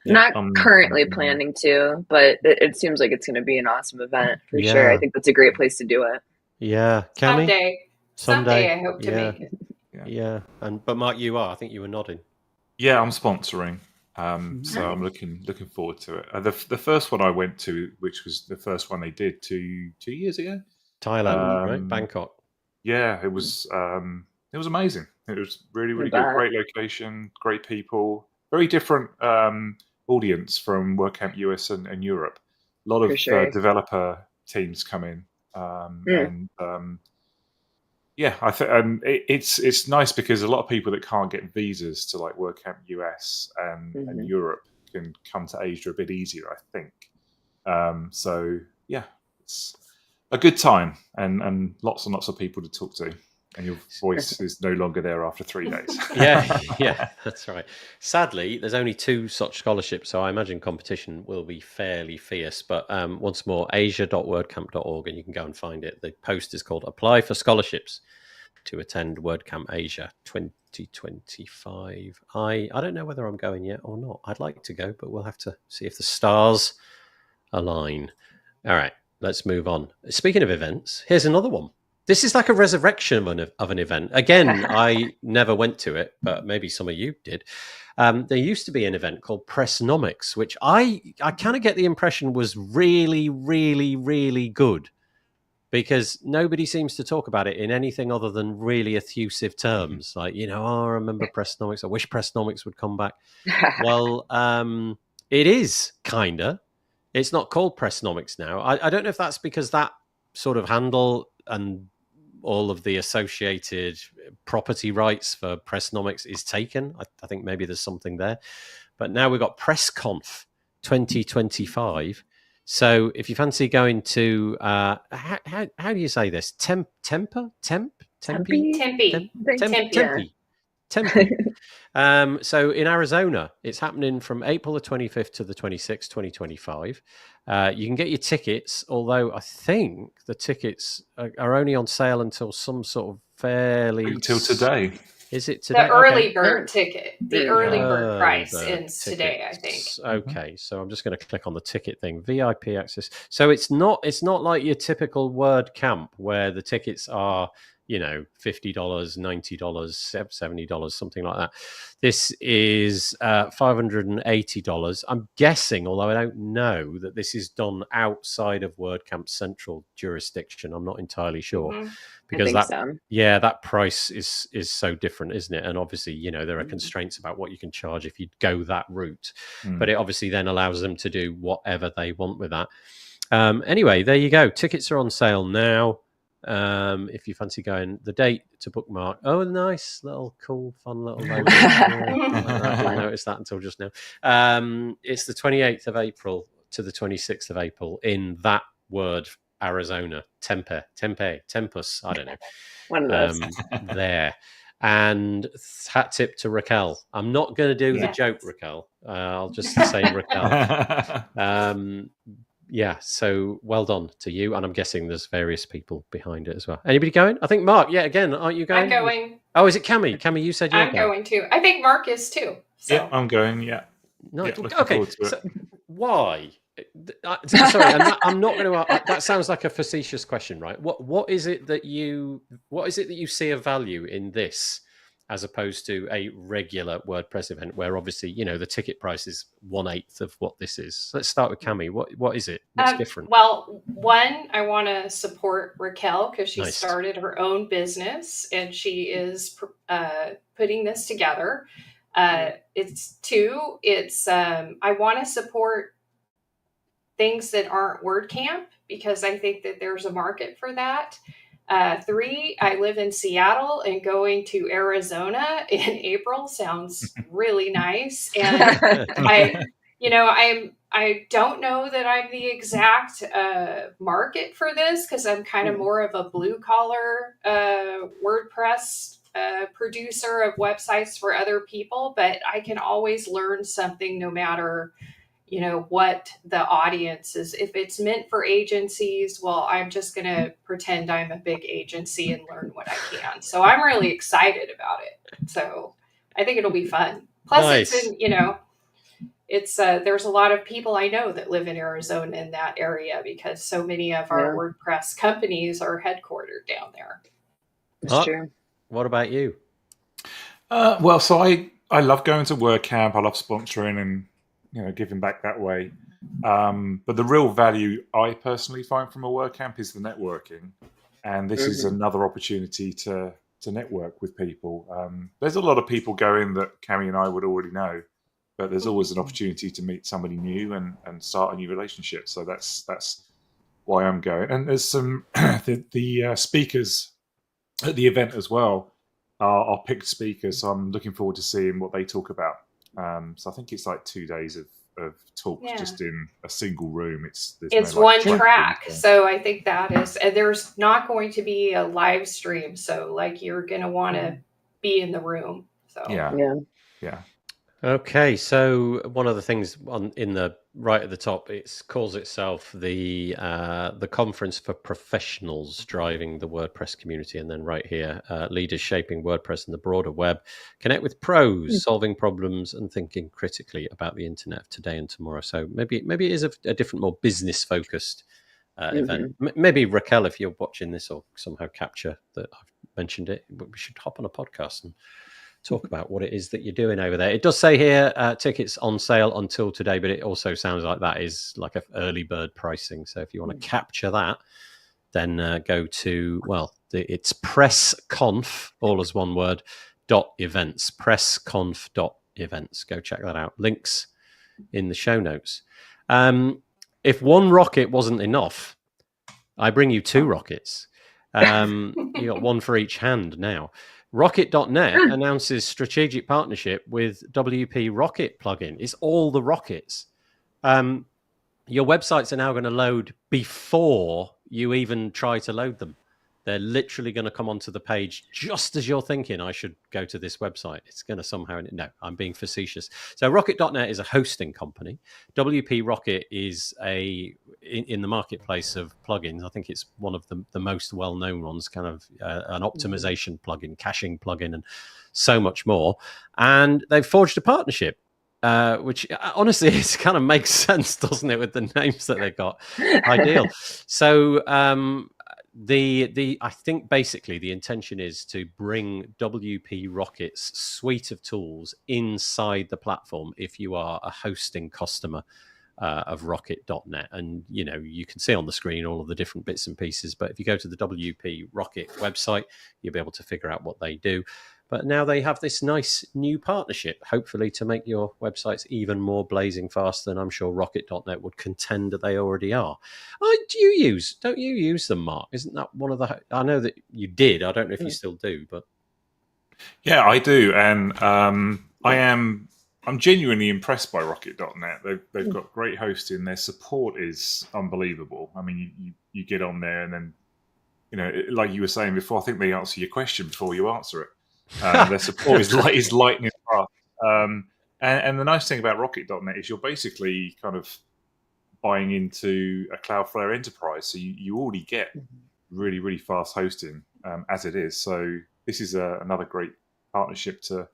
Not currently planning to, but it seems like it's going to be an awesome event for sure. I think that's a great place to do it. Yeah, Cami? Someday I hope to make it. Yeah, but Mark, you are. I think you were nodding. Yeah, I'm sponsoring. So I'm looking forward to it. The first one I went to, which was the first one they did 2 years ago, Thailand, right? Bangkok. Yeah, it was amazing. It was really, really good. Great location, great people, very different audience from WordCamp US and Europe. A lot of developer teams come in, it's nice because a lot of people that can't get visas to like WordCamp US and Europe can come to Asia a bit easier, I think. It's a good time and lots and lots of people to talk to. And your voice is no longer there after 3 days. Yeah, that's right. Sadly, there's only 2 such scholarships, so I imagine competition will be fairly fierce. But once more, asia.wordcamp.org, and you can go and find it. The post is called Apply for Scholarships to attend WordCamp Asia 2025. I don't know whether I'm going yet or not. I'd like to go, but we'll have to see if the stars align. All right, let's move on. Speaking of events, here's another one. This is like a resurrection of an event. Again, I never went to it, but maybe some of you did. There used to be an event called Pressnomics, which I kind of get the impression was really, really, really good, because nobody seems to talk about it in anything other than really effusive terms. Like, I remember Pressnomics. I wish Pressnomics would come back. Well, it is kind of. It's not called Pressnomics now. I don't know if that's because that sort of handle and all of the associated property rights for Pressnomics is taken. I think maybe there's something there. But now we've got PressConf 2025. So if you fancy going to, how do you say this? Tempe. So in Arizona, it's happening from April the 25th to the 26th, 2025. You can get your tickets, although I think the tickets are only on sale until some sort of until today. Is it today? The early bird ticket. The early bird price ends today, I think. Okay, so I'm just going to click on the ticket thing. VIP access. So it's not like your typical WordCamp where the tickets are, $50, $90, $70, something like that. This is $580. I'm guessing, although I don't know, that this is done outside of WordCamp's central jurisdiction. I'm not entirely sure. Because that price is so different, isn't it? And obviously, there are constraints about what you can charge if you go that route. But it obviously then allows them to do whatever they want with that. Anyway, there you go. Tickets are on sale now. If you fancy going, the date to bookmark. Oh, nice little cool fun little logo. I didn't notice that until just now. It's the 28th of April to the 26th of April in that word, Arizona. Tempus, I don't know. One of those. There. And hat tip to Raquel. I'm not going to do the joke, Raquel. I'll just say Raquel. So well done to you. And I'm guessing there's various people behind it as well. Anybody going? I think Mark, again, aren't you going? I'm going. Oh, is it Cami? Cami, you said you're going. I'm going too. I think Mark is too. So. Yeah, I'm going, yeah. Nice. Okay, so why? Sorry, I'm not going to. That sounds like a facetious question, right? What is it that you see of value in this as opposed to a regular WordPress event where obviously, the ticket price is 1/8 of what this is. So let's start with Cami. What is it? What's different? Well, one, I want to support Raquel because she Nice. started her own business and she is putting this together. It's two, I want to support things that aren't WordCamp because I think that there's a market for that. Three, I live in Seattle and going to Arizona in April sounds really nice. And I don't know that I'm the exact market for this because I'm kind of more of a blue collar WordPress producer of websites for other people, but I can always learn something no matter what the audience is. If it's meant for agencies, well, I'm just going to pretend I'm a big agency and learn what I can. So I'm really excited about it. So I think it'll be fun. Plus, nice. It's there's a lot of people I know that live in Arizona in that area because so many of our WordPress companies are headquartered down there. That's true. What about you? Well, so I love going to WordCamp. I love sponsoring and giving back that way. But the real value I personally find from a WordCamp is the networking, and this is another opportunity to network with people. There's a lot of people going that Cami and I would already know, but there's always an opportunity to meet somebody new and start a new relationship. So that's why I'm going. And there's some the speakers at the event as well are picked speakers. So I'm looking forward to seeing what they talk about. So I think it's like 2 days of talks just in a single room. It's no, one track. So I think that is, and there's not going to be a live stream. So like you're going to want to be in the room. So yeah. Okay, so one of the things in the right at the top, it calls itself the Conference for Professionals Driving the WordPress Community, and then right here, leaders shaping WordPress and the broader web, connect with pros, solving problems and thinking critically about the internet of today and tomorrow. So maybe it is a different, more business focused event. Maybe Raquel, if you're watching this or somehow capture that I've mentioned it, we should hop on a podcast and talk about what it is that you're doing over there. It does say here tickets on sale until today, but it also sounds like that is like an early bird pricing. So if you want to capture that, then go to, it's pressconf, all as one word, .events, pressconf.events. Go check that out. Links in the show notes. If one rocket wasn't enough, I bring you 2 rockets. You got one for each hand now. Rocket.net announces strategic partnership with WP Rocket plugin. It's all the rockets. Your websites are now going to load before you even try to load them. They're literally going to come onto the page just as you're thinking, I should go to this website. It's going to somehow... No, I'm being facetious. So Rocket.net is a hosting company. WP Rocket is in the marketplace of plugins. I think it's one of the most well-known ones, kind of an optimization plugin, caching plugin, and so much more. And they've forged a partnership, which honestly, it kind of makes sense, doesn't it, with the names that they've got? Ideal. So... I think basically the intention is to bring WP Rocket's suite of tools inside the platform if you are a hosting customer of Rocket.net. And, you can see on the screen all of the different bits and pieces. But if you go to the WP Rocket website, you'll be able to figure out what they do. But now they have this nice new partnership, hopefully to make your websites even more blazing fast than I'm sure Rocket.net would contend that they already are. Don't you use them, Mark? Isn't that one of the... I know that you did. I don't know if you still do, but... Yeah, I do. And I'm genuinely impressed by Rocket.net. They've got great hosting. Their support is unbelievable. I mean, you get on there and then, like you were saying before, I think they answer your question before you answer it. Their support is lightning fast. And the nice thing about Rocket.net is you're basically kind of buying into a Cloudflare enterprise. So you already get really, really fast hosting as it is. So this is another great partnership to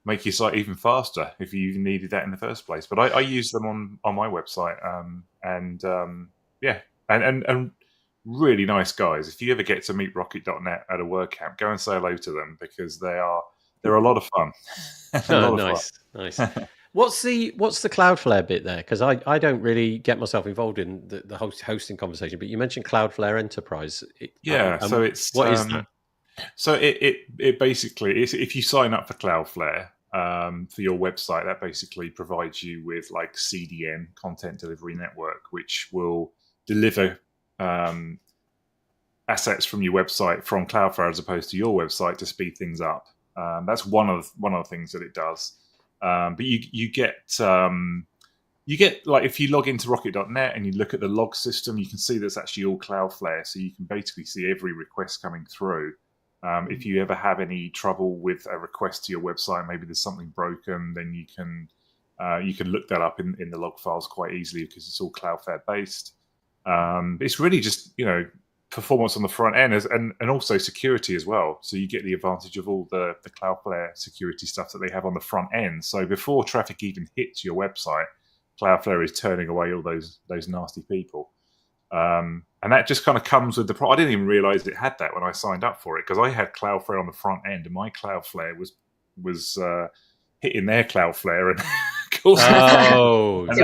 make your site even faster if you even needed that in the first place. But I use them on my website. And really nice guys. If you ever get to meet Rocket.net at a WordCamp, go and say hello to them because they're They're a lot of fun. Nice. What's the Cloudflare bit there? Because I don't really get myself involved in the hosting conversation. But you mentioned Cloudflare Enterprise. So it's what is that? So it basically is, if you sign up for Cloudflare for your website, that basically provides you with like CDN, Content Delivery Network, which will deliver assets from your website from Cloudflare as opposed to your website to speed things up. That's one of the things that it does. But you get like, if you log into rocket.net and you look at the log system, you can see that's actually all Cloudflare. So you can basically see every request coming through. If you ever have any trouble with a request to your website, maybe there's something broken, then you can look that up in the log files quite easily because it's all Cloudflare based. It's really just, performance on the front end and also security as well. So you get the advantage of all the Cloudflare security stuff that they have on the front end. So before traffic even hits your website, Cloudflare is turning away all those nasty people. And that just kind of comes with the I didn't even realize it had that when I signed up for it, because I had Cloudflare on the front end and my Cloudflare was hitting their Cloudflare and too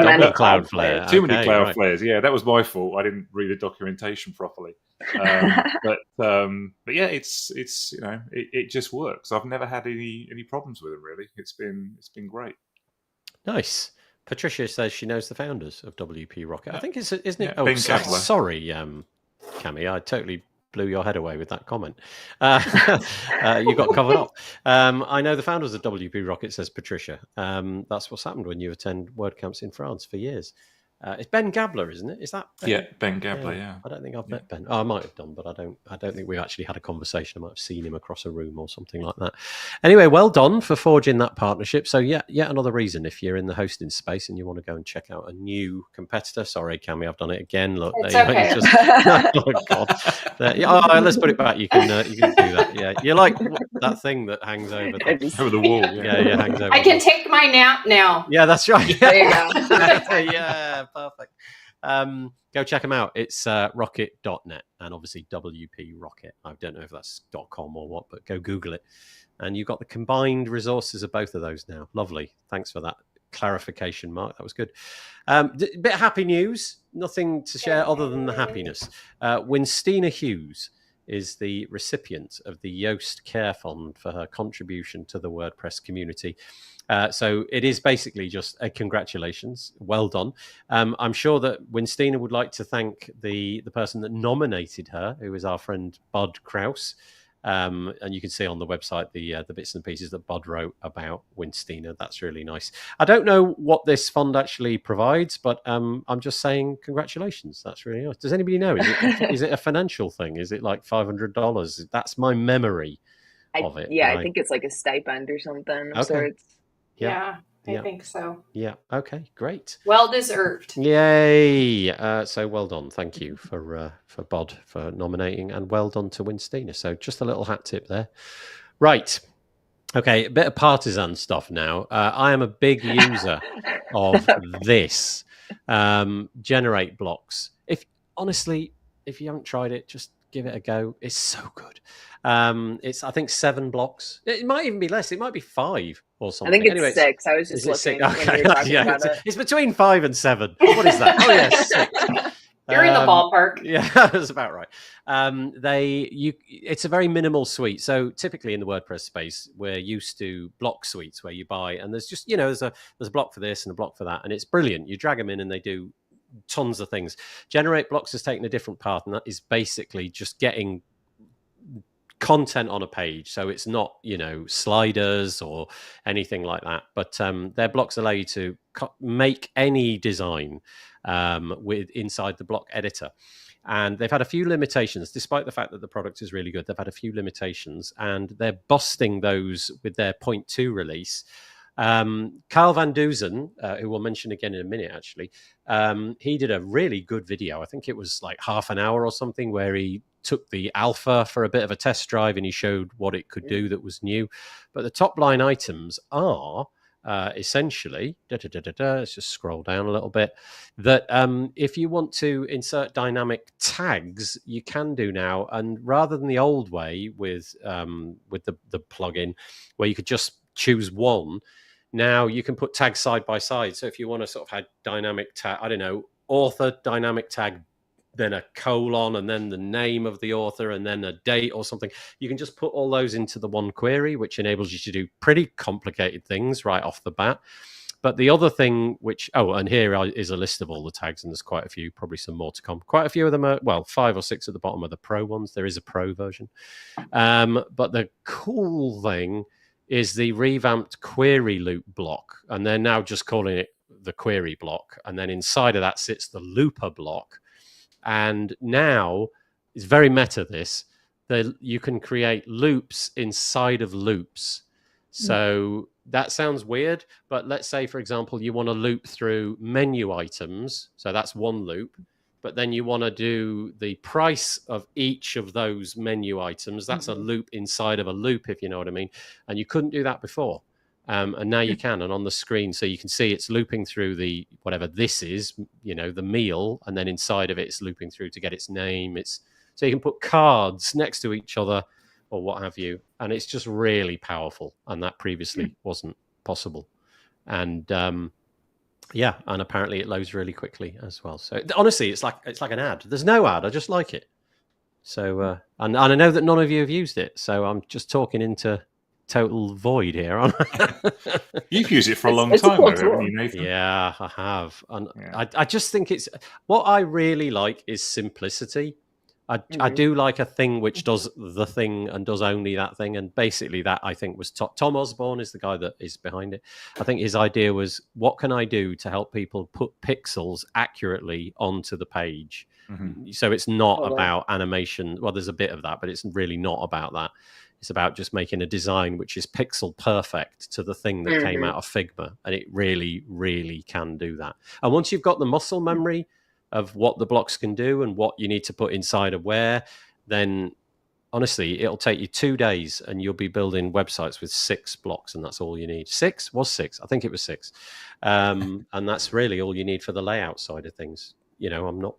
many Cloudflare. Too many Cloudflares. Right. Yeah, that was my fault. I didn't read the documentation properly. But yeah, it's it just works. I've never had any problems with it really. It's been great. Nice. Patricia says she knows the founders of WP Rocket. I think isn't it? Ben Gabler. Sorry, Cami, I totally blew your head away with that comment. You got covered up. I know the founders of WP Rocket, says Patricia. That's what's happened when you attend WordCamps in France for years. It's Ben Gabler, isn't it? Is that Ben? Yeah, Ben Gabler, yeah. I don't think I've met Ben. Oh, I might have done, but I don't think we actually had a conversation. I might have seen him across a room or something like that. Anyway, well done for forging that partnership. So yet another reason, if you're in the hosting space and you want to go and check out a new competitor. Sorry, Cami, I've done it again. Look, it's okay. Oh God. Let's put it back. You can do that. Yeah, you're like that thing that hangs over the wall. Yeah, hangs over. I can take my nap now. Yeah, that's right. There you go. Yeah, perfect. Go check them out. It's rocket.net and obviously WP Rocket. I don't know if that's .com or what, but go Google it. And you've got the combined resources of both of those now. Lovely. Thanks for that clarification, Mark. That was good. Bit of happy news. Nothing to share other than the happiness. Winstina Hughes is the recipient of the Yoast Care Fund for her contribution to the WordPress community. So it is basically just a congratulations. Well done. I'm sure that Winstina would like to thank the person that nominated her, who is our friend Bud Kraus. And you can see on the website the bits and pieces that Bud wrote about Winstina. That's really nice. I don't know what this fund actually provides, but I'm just saying congratulations. That's really nice. Does anybody know? Is it a financial thing? Is it like $500? That's my memory of it. Yeah, I think it's like a stipend or something of sorts. Yeah, I think so. Yeah. Okay. Great. Well deserved. Yay! So well done. Thank you for Bod for nominating, and well done to Winstina. So just a little hat tip there. Right. Okay. A bit of partisan stuff now. I am a big user of this. Generate blocks. If you haven't tried it, just give it a go. It's so good. It's I think 7 blocks. It might even be less. It might be 5 or something. I think it's 6. I was just looking. Okay. It's between 5 and 7. What is that? Oh yeah, 6. You're in the ballpark. Yeah, that's about right. It's a very minimal suite. So typically in the WordPress space, we're used to block suites where you buy, and there's just there's a block for this and a block for that, and it's brilliant. You drag them in, and they do tons of things. Generate blocks has taken a different path, and that is basically just getting content on a page. So it's not sliders or anything like that, but their blocks allow you to make any design with inside the block editor. And they've had a few limitations, despite the fact that the product is really good. They've had a few limitations, and they're busting those with their 0.2 release. Carl Van Duzen, who we'll mention again in a minute, actually, he did a really good video. I think it was like half an hour or something, where he took the alpha for a bit of a test drive and he showed what it could do that was new. But the top line items are essentially, let's just scroll down a little bit, that if you want to insert dynamic tags, you can do now. And rather than the old way with the plugin, where you could just choose one, now you can put tags side by side. So if you want to sort of have dynamic tag, I don't know, author dynamic tag, then a colon, and then the name of the author, and then a date or something. You can just put all those into the one query, which enables you to do pretty complicated things right off the bat. But the other thing, which, and here is a list of all the tags, and there's quite a few, probably some more to come. Quite a few of them are, 5 or 6 at the bottom are the pro ones. There is a pro version. But the cool thing is the revamped query loop block, and they're now just calling it the query block. And then inside of that sits the looper block. And now it's very meta this, that you can create loops inside of loops. So that sounds weird, but let's say, for example, you want to loop through menu items. So that's one loop, but then you want to do the price of each of those menu items. That's a loop inside of a loop, if you know what I mean. And you couldn't do that before. And now you can, and on the screen, so you can see it's looping through the whatever this is, the meal, and then inside of it, it's looping through to get its name. So you can put cards next to each other or what have you, and it's just really powerful. And that previously wasn't possible. And and apparently it loads really quickly as well. So honestly, it's like an ad. There's no ad. I just like it. So and I know that none of you have used it, so I'm just talking into total void here. You've used it for a long time, though, haven't you, Nathan? Yeah, I have. And I just think it's what I really like is simplicity. I do like a thing which does the thing and does only that thing. And basically that, I think, was Tom Osborne is the guy that is behind it. I think his idea was, what can I do to help people put pixels accurately onto the page? So it's not about animation. Well, there's a bit of that, but it's really not about that. It's about just making a design which is pixel perfect to the thing that came out of Figma. And it really, really can do that. And once you've got the muscle memory of what the blocks can do and what you need to put inside of where, then honestly, it'll take you 2 days and you'll be building websites with 6 blocks, and that's all you need. 6? Was 6? I think it was 6. And that's really all you need for the layout side of things. I'm not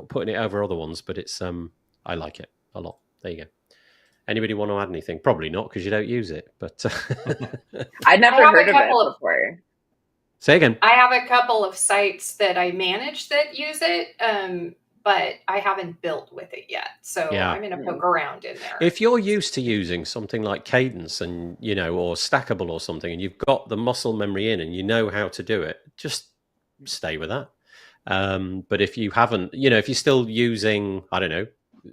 putting it over other ones, but it's I like it a lot. There you go. Anybody want to add anything? Probably not, because you don't use it. But I'd never heard of it before. Say again. I have a couple of sites that I manage that use it, but I haven't built with it yet. So I'm going to poke around in there. If you're used to using something like Cadence and, or Stackable or something, and you've got the muscle memory in and you know how to do it, just stay with that. But if you haven't, if you're still using, I don't know,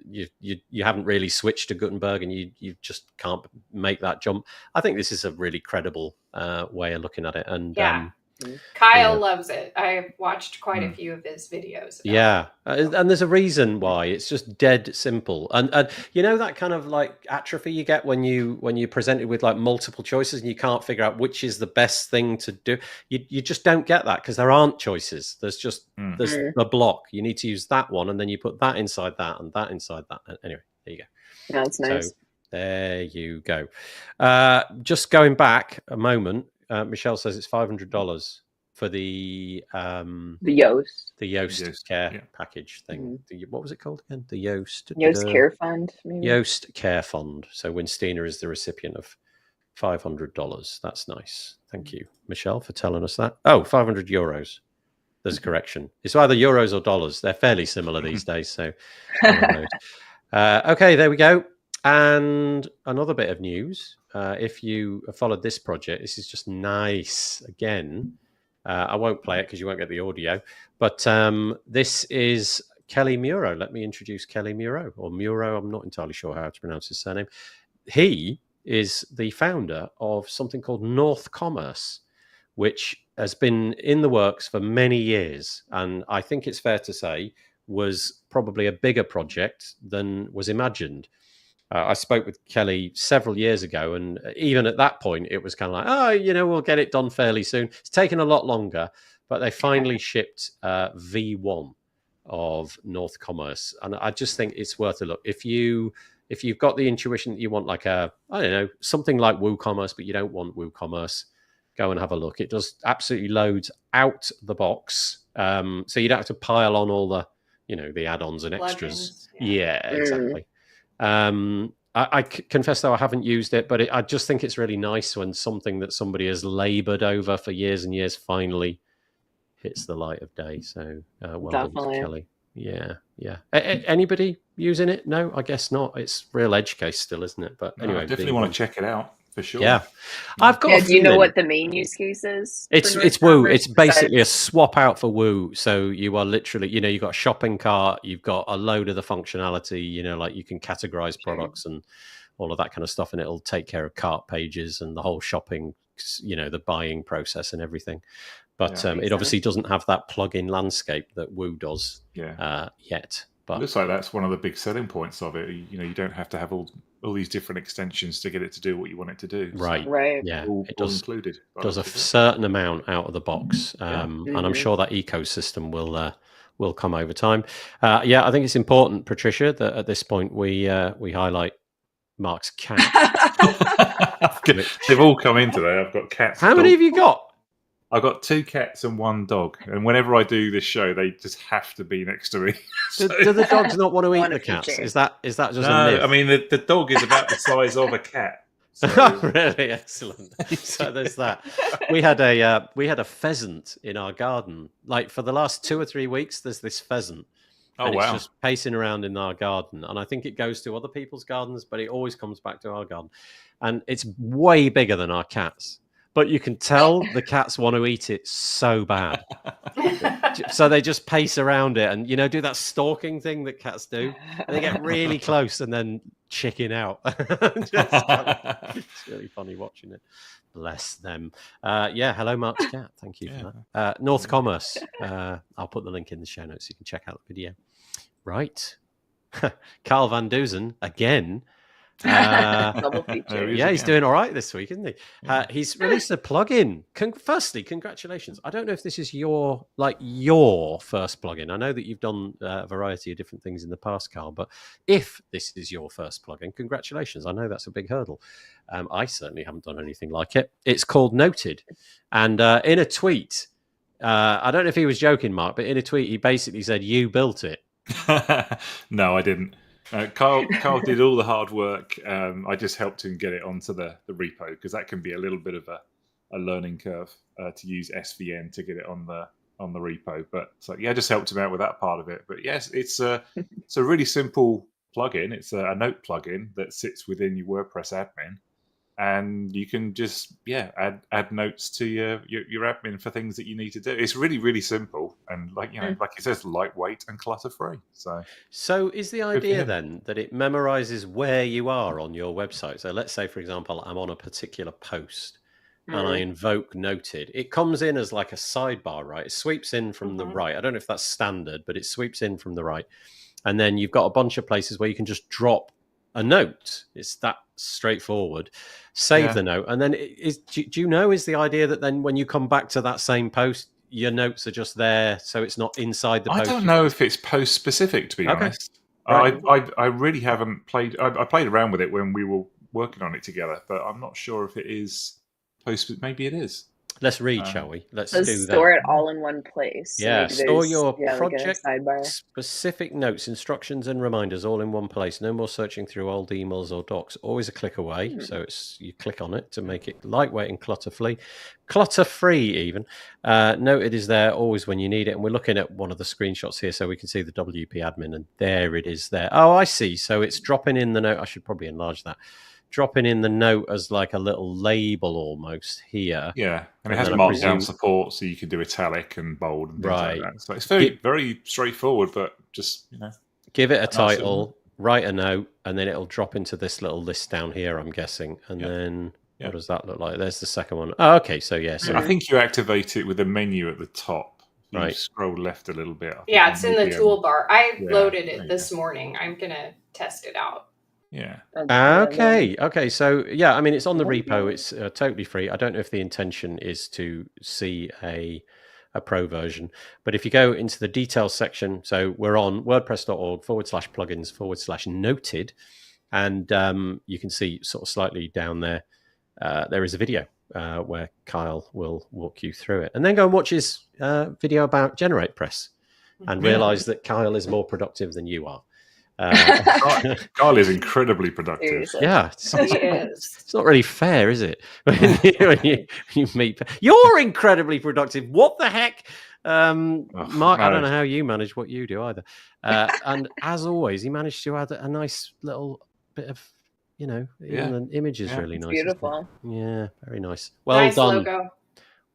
you haven't really switched to Gutenberg and you just can't make that jump, I think this is a really credible way of looking at it. And Kyle loves it. I've watched quite a few of his videos. And there's a reason why. It's just dead simple. And that kind of like atrophy you get when you're presented with like multiple choices and you can't figure out which is the best thing to do. You just don't get that because there aren't choices. There's just there's a block. You need to use that one, and then you put that inside that and that inside that. Anyway, there you go. Yeah, that's nice. So, there you go. Just going back a moment. Michelle says it's $500 for the Yoast Care package thing. What was it called again? The Yoast Care Fund. Maybe? Yoast Care Fund. So Winstina is the recipient of $500. That's nice. Thank you, Michelle, for telling us that. Oh, 500 euros. There's a correction. It's either euros or dollars. They're fairly similar these days. So, okay, there we go. And another bit of news. If you followed this project, this is just nice. Again, I won't play it because you won't get the audio. But this is Kelly Muro. Let me introduce Kelly Muro, or Muro. I'm not entirely sure how to pronounce his surname. He is the founder of something called North Commerce, which has been in the works for many years. And I think it's fair to say was probably a bigger project than was imagined. I spoke with Kelly several years ago, and even at that point, it was kind of like, we'll get it done fairly soon. It's taken a lot longer, but they finally shipped V1 of North Commerce, and I just think it's worth a look. If you've got the intuition that you want like something like WooCommerce, but you don't want WooCommerce, go and have a look. It does absolutely loads out the box. So you don't have to pile on all the, the add-ons and extras. Yeah, exactly. I confess, though, I haven't used it, but I just think it's really nice when something that somebody has labored over for years and years finally hits the light of day. So well done to Kelly. Yeah. Anybody using it? No, I guess not. It's real edge case still, isn't it? But anyway, I definitely want to check it out for sure. Yeah, I've got. Yeah, do you know what the main use case is? It's Woo. It's basically a swap out for Woo. So you are literally, you've got a shopping cart, you've got a load of the functionality, like you can categorize products and all of that kind of stuff, and it'll take care of cart pages and the whole shopping, the buying process and everything. But it obviously doesn't have that plug-in landscape that Woo does yet. But it looks like that's one of the big selling points of it. You don't have to have all these different extensions to get it to do what you want it to do. Right. So right. Yeah. It does included. Does a certain amount out of the box, and I'm sure that ecosystem will come over time. I think it's important, Patricia, that at this point we highlight Mark's cat. They've all come in today. I've got cats. How many have you got? I've got 2 cats and 1 dog, and whenever I do this show, they just have to be next to me. Do the dogs not want to eat the cats? Is that just a myth? I mean, the dog is about the size of a cat. So. Really excellent. So there's that. We had a pheasant in our garden. Like for the last 2 or 3 weeks, there's this pheasant. And it's just pacing around in our garden. And I think it goes to other people's gardens, but it always comes back to our garden. And it's way bigger than our cats. But you can tell the cats want to eat it so bad. So they just pace around it and, do that stalking thing that cats do. And they get really close and then chicken out. It's really funny watching it. Bless them. Hello, Mark's cat. Thank you for that. North Commerce. I'll put the link in the show notes so you can check out the video. Right. Carl Van Duzen, again. Double feature. He's doing all right this week, isn't he? He's released a plugin. Firstly, congratulations. I don't know if this is your first plugin. I know that you've done a variety of different things in the past, Carl, but if this is your first plugin, congratulations. I know that's a big hurdle. I certainly haven't done anything like it. It's called Noted. And in a tweet, I don't know if he was joking, Mark, but in a tweet, he basically said, "You built it." No, I didn't. Carl did all the hard work. I just helped him get it onto the repo because that can be a little bit of a learning curve to use SVN to get it on the repo. But I just helped him out with that part of it. But yes, it's a really simple plugin. It's a note plugin that sits within your WordPress admin, and you can just add notes to your admin for things that you need to do. It's really, really simple and like it says, lightweight and clutter free. So is the idea then that it memorizes where you are on your website? So let's say, for example, I'm on a particular post and I invoke Noted. It comes in as like a sidebar, right? It sweeps in from the right. I don't know if that's standard, but it sweeps in from the right. And then you've got a bunch of places where you can just drop a note. It's that straightforward. Save the note, and then do you know, is the idea that then when you come back to that same post, your notes are just there, so it's not inside the post? I don't know if it's post specific, to be honest. Right. I really haven't played. I played around with it when we were working on it together, but I'm not sure if it is post. Maybe it is. Let's read, shall we? Let's do that. Store it all in one place. Yeah, store your project-specific notes, instructions, and reminders all in one place. No more searching through old emails or docs. Always a click away. So you click on it to make it lightweight and clutter-free. Clutter-free, even. Noted is there always when you need it. And we're looking at one of the screenshots here so we can see the WP admin. And there it is there. Oh, I see. So it's dropping in the note. I should probably enlarge that. Dropping in the note as like a little label almost here. Yeah, and it has markdown support, so you can do italic and bold and things like that. So it's very, very straightforward, but just, give it a title, write a note, and then it'll drop into this little list down here, I'm guessing. And then what does that look like? There's the second one. Oh, okay, so So I think you activate it with a menu at the top. You scroll left a little bit. It's in the toolbar. I loaded it this morning. I'm going to test it out. Yeah. Okay. So I mean, it's on the repo. It's totally free. I don't know if the intention is to see a pro version, but if you go into the details section, so we're on wordpress.org/plugins/noted, and you can see sort of slightly down there, there is a video where Kyle will walk you through it. And then go and watch his video about Generate Press and realize that Kyle is more productive than you are. Kyle is incredibly productive. Seriously. Yeah, is. it's not really fair, is it? when you meet, you're incredibly productive. What the heck, Mark? I don't know how you manage what you do either. And as always, he managed to add a nice little bit of, even the image is really It's nice. beautiful. Yeah, very nice. Well Nice done. logo.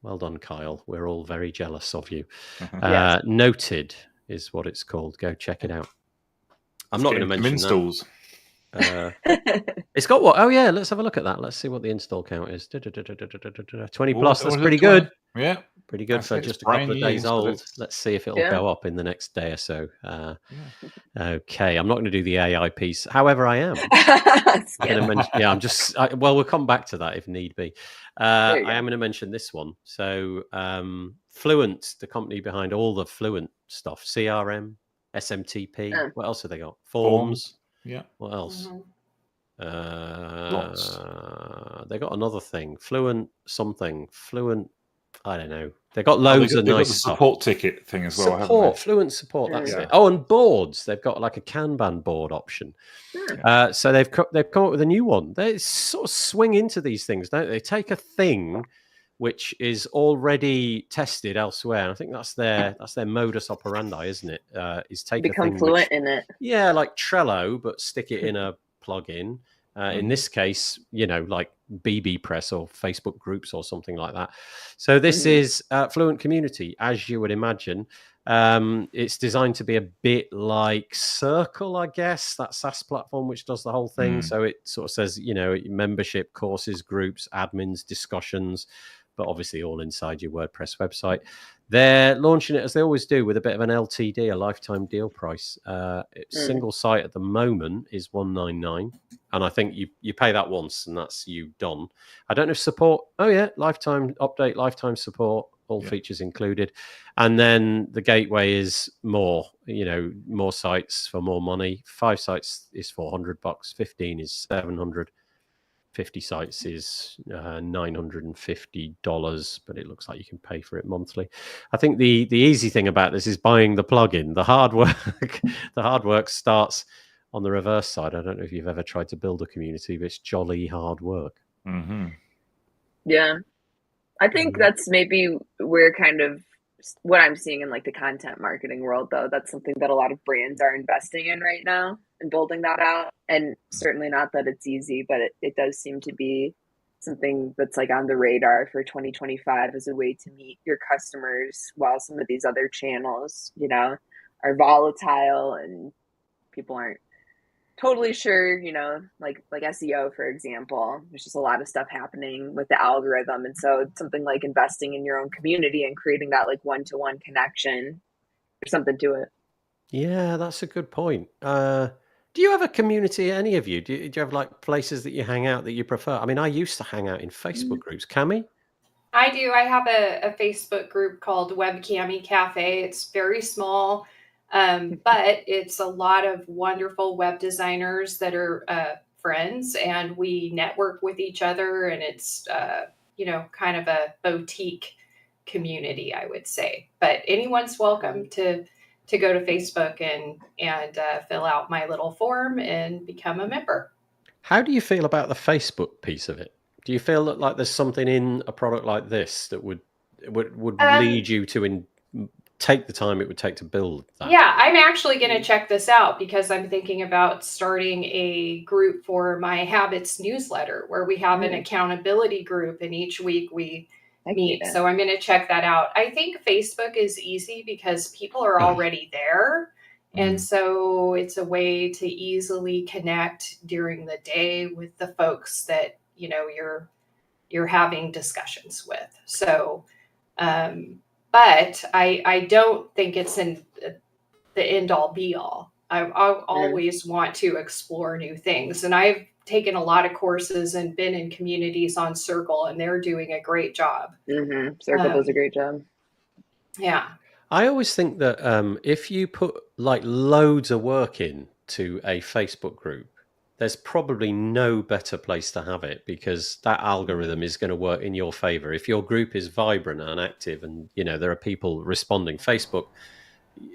Well done, Kyle. We're all very jealous of you. Yes. Noted is what it's called. Go check it out. I'm not going to mention installs. It's got what? Oh yeah, let's have a look at that. Let's see what the install count is. 20 plus. That's pretty good. Yeah, pretty good for just a couple of days old. Let's see if it'll go up in the next day or so. Okay, I'm not going to do the AI piece. However, I am. We'll come back to that if need be. I am going to mention this one. So, Fluent, the company behind all the Fluent stuff, CRM, SMTP. What else have they got? Forms. Yeah. What else? Lots. They got another thing. Fluent. I don't know. They got loads of nice stuff. Support ticket thing as well. Support, Fluent support. That's it. Oh, and boards. They've got like a Kanban board option. So they've come up with a new one. They sort of swing into these things, don't they? Take a thing which is already tested elsewhere. I think that's their modus operandi, isn't it? Is take become a thing fluent in it. Yeah, like Trello, but stick it in a plugin. In this case, like BB Press or Facebook groups or something like that. So this is Fluent Community, as you would imagine. It's designed to be a bit like Circle, I guess, that SaaS platform which does the whole thing. So it sort of says, membership, courses, groups, admins, discussions, but obviously all inside your WordPress website. They're launching it, as they always do, with a bit of an LTD, a lifetime deal price. Single site at the moment is $199, and I think you pay that once, and that's you done. I don't know if support. Oh yeah, lifetime update, lifetime support, all features included, and then the gateway is more. More sites for more money. 5 sites is $400, 15 is $700. 50 sites is $950, but it looks like you can pay for it monthly. I think the easy thing about this is buying the plugin. The hard work starts on the reverse side. I don't know if you've ever tried to build a community, but it's jolly hard work. Yeah, I think that's maybe where kind of what I'm seeing in like the content marketing world, though. That's something that a lot of brands are investing in right now and building that out. And certainly not that it's easy, but it does seem to be something that's like on the radar for 2025 as a way to meet your customers while some of these other channels, are volatile and people aren't totally sure, like SEO, for example. There's just a lot of stuff happening with the algorithm. And so it's something like investing in your own community and creating that like one-to-one connection. There's something to it. Yeah, that's a good point. Do you have a community, any of you? Do you have like places that you hang out that you prefer? I mean, I used to hang out in Facebook groups. Cami? I do. I have a Facebook group called Web Cami Cafe. It's very small. But it's a lot of wonderful web designers that are friends, and we network with each other, and it's kind of a boutique community, I would say. But anyone's welcome to go to Facebook and fill out my little form and become a member. How do you feel about the Facebook piece of it? Do you feel that like there's something in a product like this that would lead you to take the time it would take to build that? Yeah, I'm actually going to check this out because I'm thinking about starting a group for my Habits newsletter where we have an accountability group, and each week we meet. So I'm going to check that out. I think Facebook is easy because people are already there. And so it's a way to easily connect during the day with the folks that, you're having discussions with. So, but I don't think it's in the end all be all. I always want to explore new things. And I've taken a lot of courses and been in communities on Circle, and they're doing a great job. Circle does a great job. Yeah. I always think that if you put like loads of work into a Facebook group, there's probably no better place to have it, because that algorithm is going to work in your favor. If your group is vibrant and active and, there are people responding, Facebook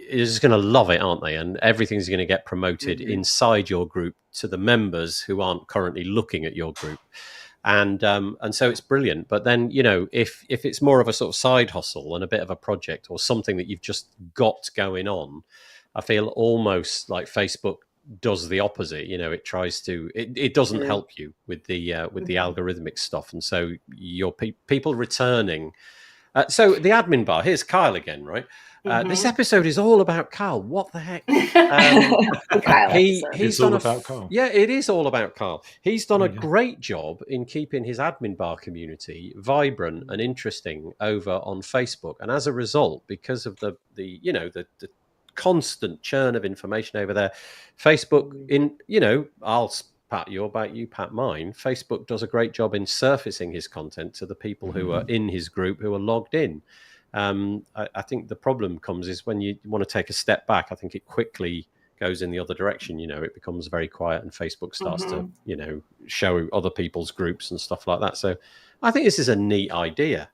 is going to love it, aren't they? And everything's going to get promoted inside your group to the members who aren't currently looking at your group. And so it's brilliant. But then, if it's more of a sort of side hustle and a bit of a project or something that you've just got going on, I feel almost like Facebook does the opposite. It tries to, it doesn't help you with the algorithmic stuff. And so your people returning. So the admin bar, here's Kyle again, right? This episode is all about Kyle. What the heck? He's all about Kyle. Yeah, it is all about Kyle. He's done a great job in keeping his admin bar community vibrant and interesting over on Facebook. And as a result, because of the constant churn of information over there, Facebook, I'll pat you about you pat mine, Facebook does a great job in surfacing his content to the people who are in his group, who are logged in. I think the problem comes is when you want to take a step back, I think it quickly goes in the other direction. It becomes very quiet and Facebook starts to show other people's groups and stuff like that. So I think this is a neat idea.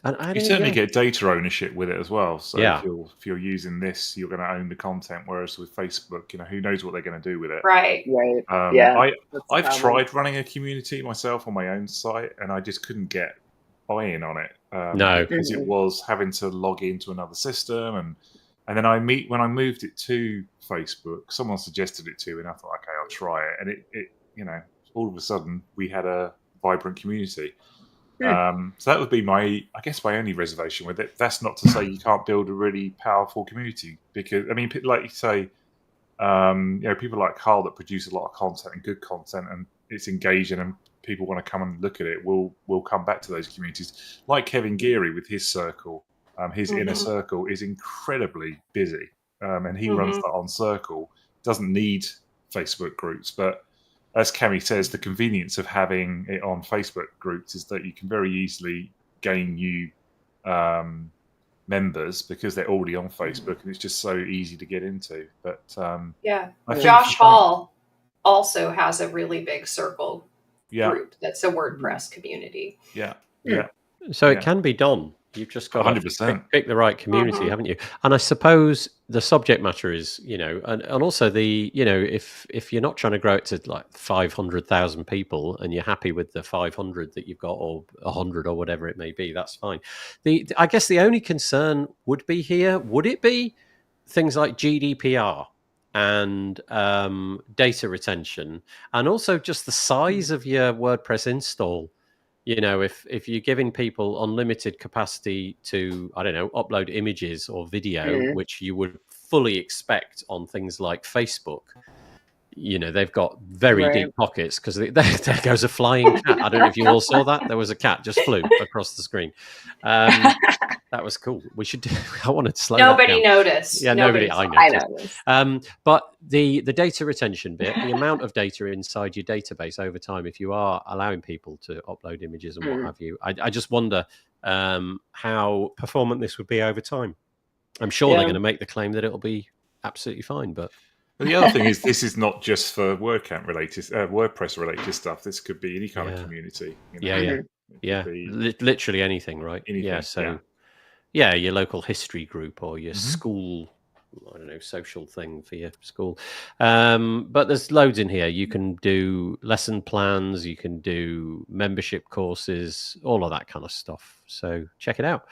And you certainly get data ownership with it as well. So if you're using this, you're going to own the content. Whereas with Facebook, who knows what they're going to do with it. Right. I've tried running a community myself on my own site, and I just couldn't get buy-in on it. No, because it was having to log into another system, and then when I moved it to Facebook, someone suggested it to me, and I thought, okay, I'll try it. And it all of a sudden we had a vibrant community. So that would be my only reservation with it. That's not to say you can't build a really powerful community, because like you say, people like Carl that produce a lot of content and good content, and it's engaging and people want to come and look at it. Will come back to those communities. Like Kevin Geary with his circle, his inner circle is incredibly busy, and he runs that on Circle. Doesn't need Facebook groups, but as Cami says, the convenience of having it on Facebook groups is that you can very easily gain new members because they're already on Facebook, and it's just so easy to get into. But Josh Hall also has a really big Circle group that's a WordPress community. So it can be done. You've just got 100% to pick the right community, haven't you? And I suppose the subject matter is, and also the, if you're not trying to grow it to like 500,000 people and you're happy with the 500 that you've got, or 100 or whatever it may be, that's fine. I guess the only concern would be here, would it be things like GDPR and data retention, and also just the size of your WordPress install? If you're giving people unlimited capacity to, I don't know, upload images or video, which you would fully expect on things like Facebook, they've got very deep pockets, because there goes a flying cat. I don't know if you all saw that. There was a cat just flew across the screen. That was cool. We should do, I wanted to slow Nobody noticed. Yeah, nobody. I noticed. But the data retention bit, the amount of data inside your database over time, if you are allowing people to upload images and what have you, I just wonder how performant this would be over time. I'm sure they're going to make the claim that it'll be absolutely fine, but the other thing is, this is not just for WordPress related stuff. This could be any kind of community. Literally anything, right? Your local history group or your school, I don't know, social thing for your school. But there's loads in here. You can do lesson plans, you can do membership courses, all of that kind of stuff. So check it out.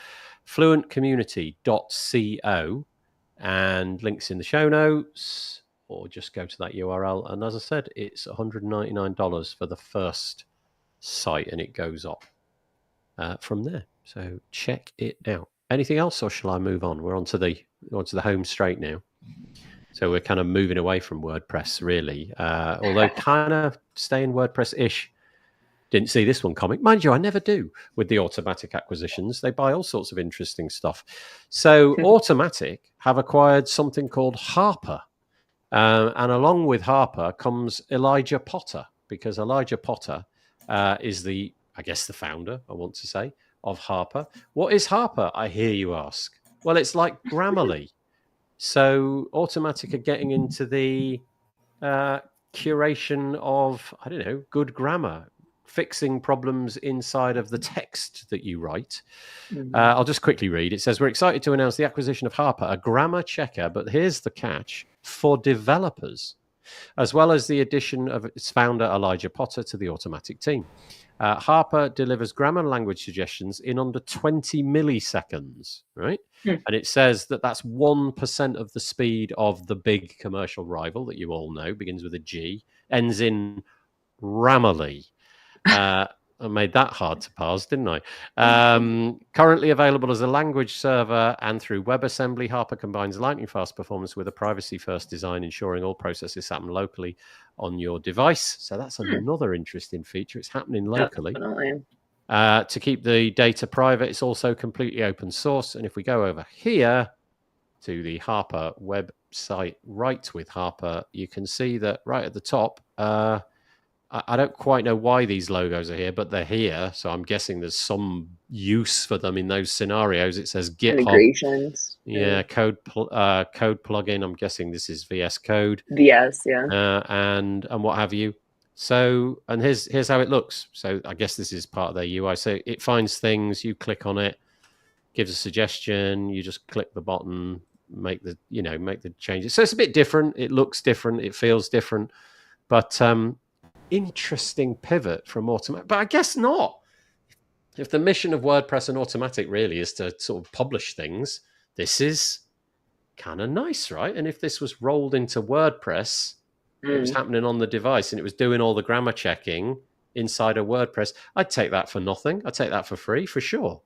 fluentcommunity.co, and links in the show notes, or just go to that URL. And as I said, it's $199 for the first site, and it goes up from there. So check it out. Anything else, or shall I move on? We're onto the home straight now. So we're kind of moving away from WordPress, really. Although kind of staying WordPress-ish. Didn't see this one coming. Mind you, I never do with the Automatic acquisitions. They buy all sorts of interesting stuff. So Automatic have acquired something called Harper. And along with Harper comes Elijah Potter, because Elijah Potter is the founder, I want to say, of Harper. What is Harper, I hear you ask? Well, it's like Grammarly. So Automatic are getting into the curation of, I don't know, good grammar, fixing problems inside of the text that you write. I'll just quickly read. It says, we're excited to announce the acquisition of Harper, a grammar checker, but here's the catch, for developers, as well as the addition of its founder, Elijah Potter, to the automatic team. Harper delivers grammar and language suggestions in under 20 milliseconds, right? And it says that that's 1% of the speed of the big commercial rival that you all know, begins with a G, ends in Grammarly. I made that hard to parse, didn't I? Currently available as a language server and through WebAssembly, Harper combines lightning-fast performance with a privacy-first design, ensuring all processes happen locally on your device. So that's another interesting feature. It's happening locally. Definitely. To keep the data private, it's also completely open source. And if we go over here to the Harper website, Write with Harper, you can see that right at the top, I don't quite know why these logos are here, but they're here. So I'm guessing there's some use for them in those scenarios. It says GitHub. Integrations. Yeah, code plugin. I'm guessing this is VS Code. VS, yeah. And what have you. So, and here's how it looks. So I guess this is part of their UI. So it finds things, you click on it, gives a suggestion, you just click the button, make the changes. So it's a bit different. It looks different. It feels different. But interesting pivot from automatic, but I guess not. If the mission of WordPress and automatic really is to sort of publish things, this is kind of nice, right? And if this was rolled into WordPress, it was happening on the device and it was doing all the grammar checking inside of WordPress, I'd take that for nothing. I'd take that for free for sure.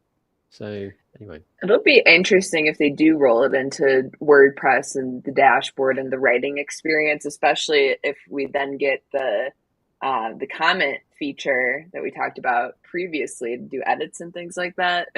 So anyway, it'll be interesting if they do roll it into WordPress and the dashboard and the writing experience, especially if we then get the comment feature that we talked about previously to do edits and things like that.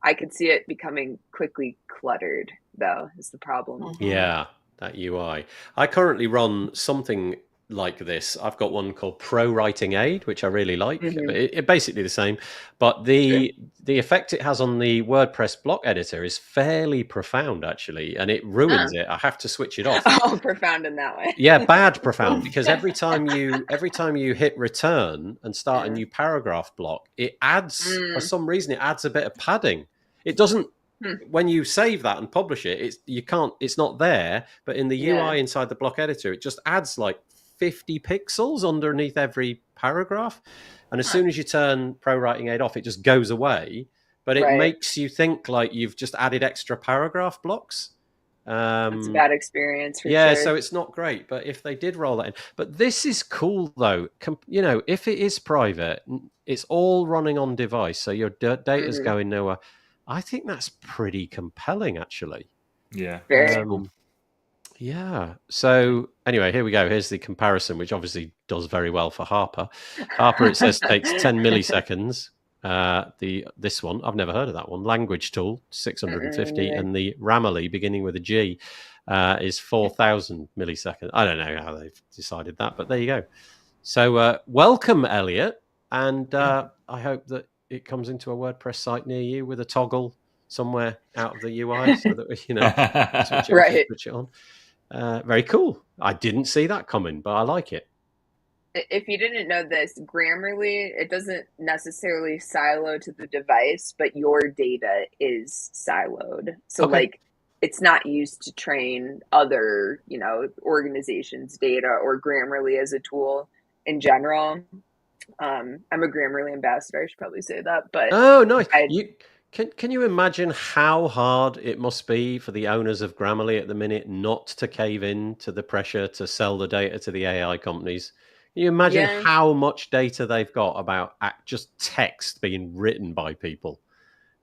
I could see it becoming quickly cluttered, though, is the problem. Yeah, that UI. I currently run something like this. I've got one called Pro Writing Aid, which I really like. It basically the same, but the effect it has on the WordPress block editor is fairly profound, actually, and it ruins it. I have to switch it off. Oh, profound in that way. Yeah, bad profound, because every time you hit return and start a new paragraph block, it adds for some reason it adds a bit of padding. It doesn't. When you save that and publish it, it's not there, but in the UI inside the block editor, it just adds like 50 pixels underneath every paragraph. And as soon as you turn Pro Writing Aid off, it just goes away. But it makes you think like you've just added extra paragraph blocks. It's a bad experience for sure. So it's not great. But if they did roll that in. But this is cool, though. If it is private, it's all running on device. So your data's going nowhere. I think that's pretty compelling, actually. Yeah. Very cool. Yeah. So anyway, here we go. Here's the comparison, which obviously does very well for Harper. Harper, it says, takes 10 milliseconds. This one, I've never heard of that one. Language Tool, 650, and the Grammarly, beginning with a G, is 4,000 milliseconds. I don't know how they've decided that, but there you go. So welcome, Elliot, and I hope that it comes into a WordPress site near you with a toggle somewhere out of the UI so that switch it on. Very cool. I didn't see that coming, but I like it. If you didn't know this, Grammarly, it doesn't necessarily silo to the device, but your data is siloed. So it's not used to train other, organizations' data or Grammarly as a tool in general. I'm a Grammarly ambassador. I should probably say that, but nice. Can you imagine how hard it must be for the owners of Grammarly at the minute not to cave in to the pressure to sell the data to the AI companies? Can you imagine how much data they've got about just text being written by people?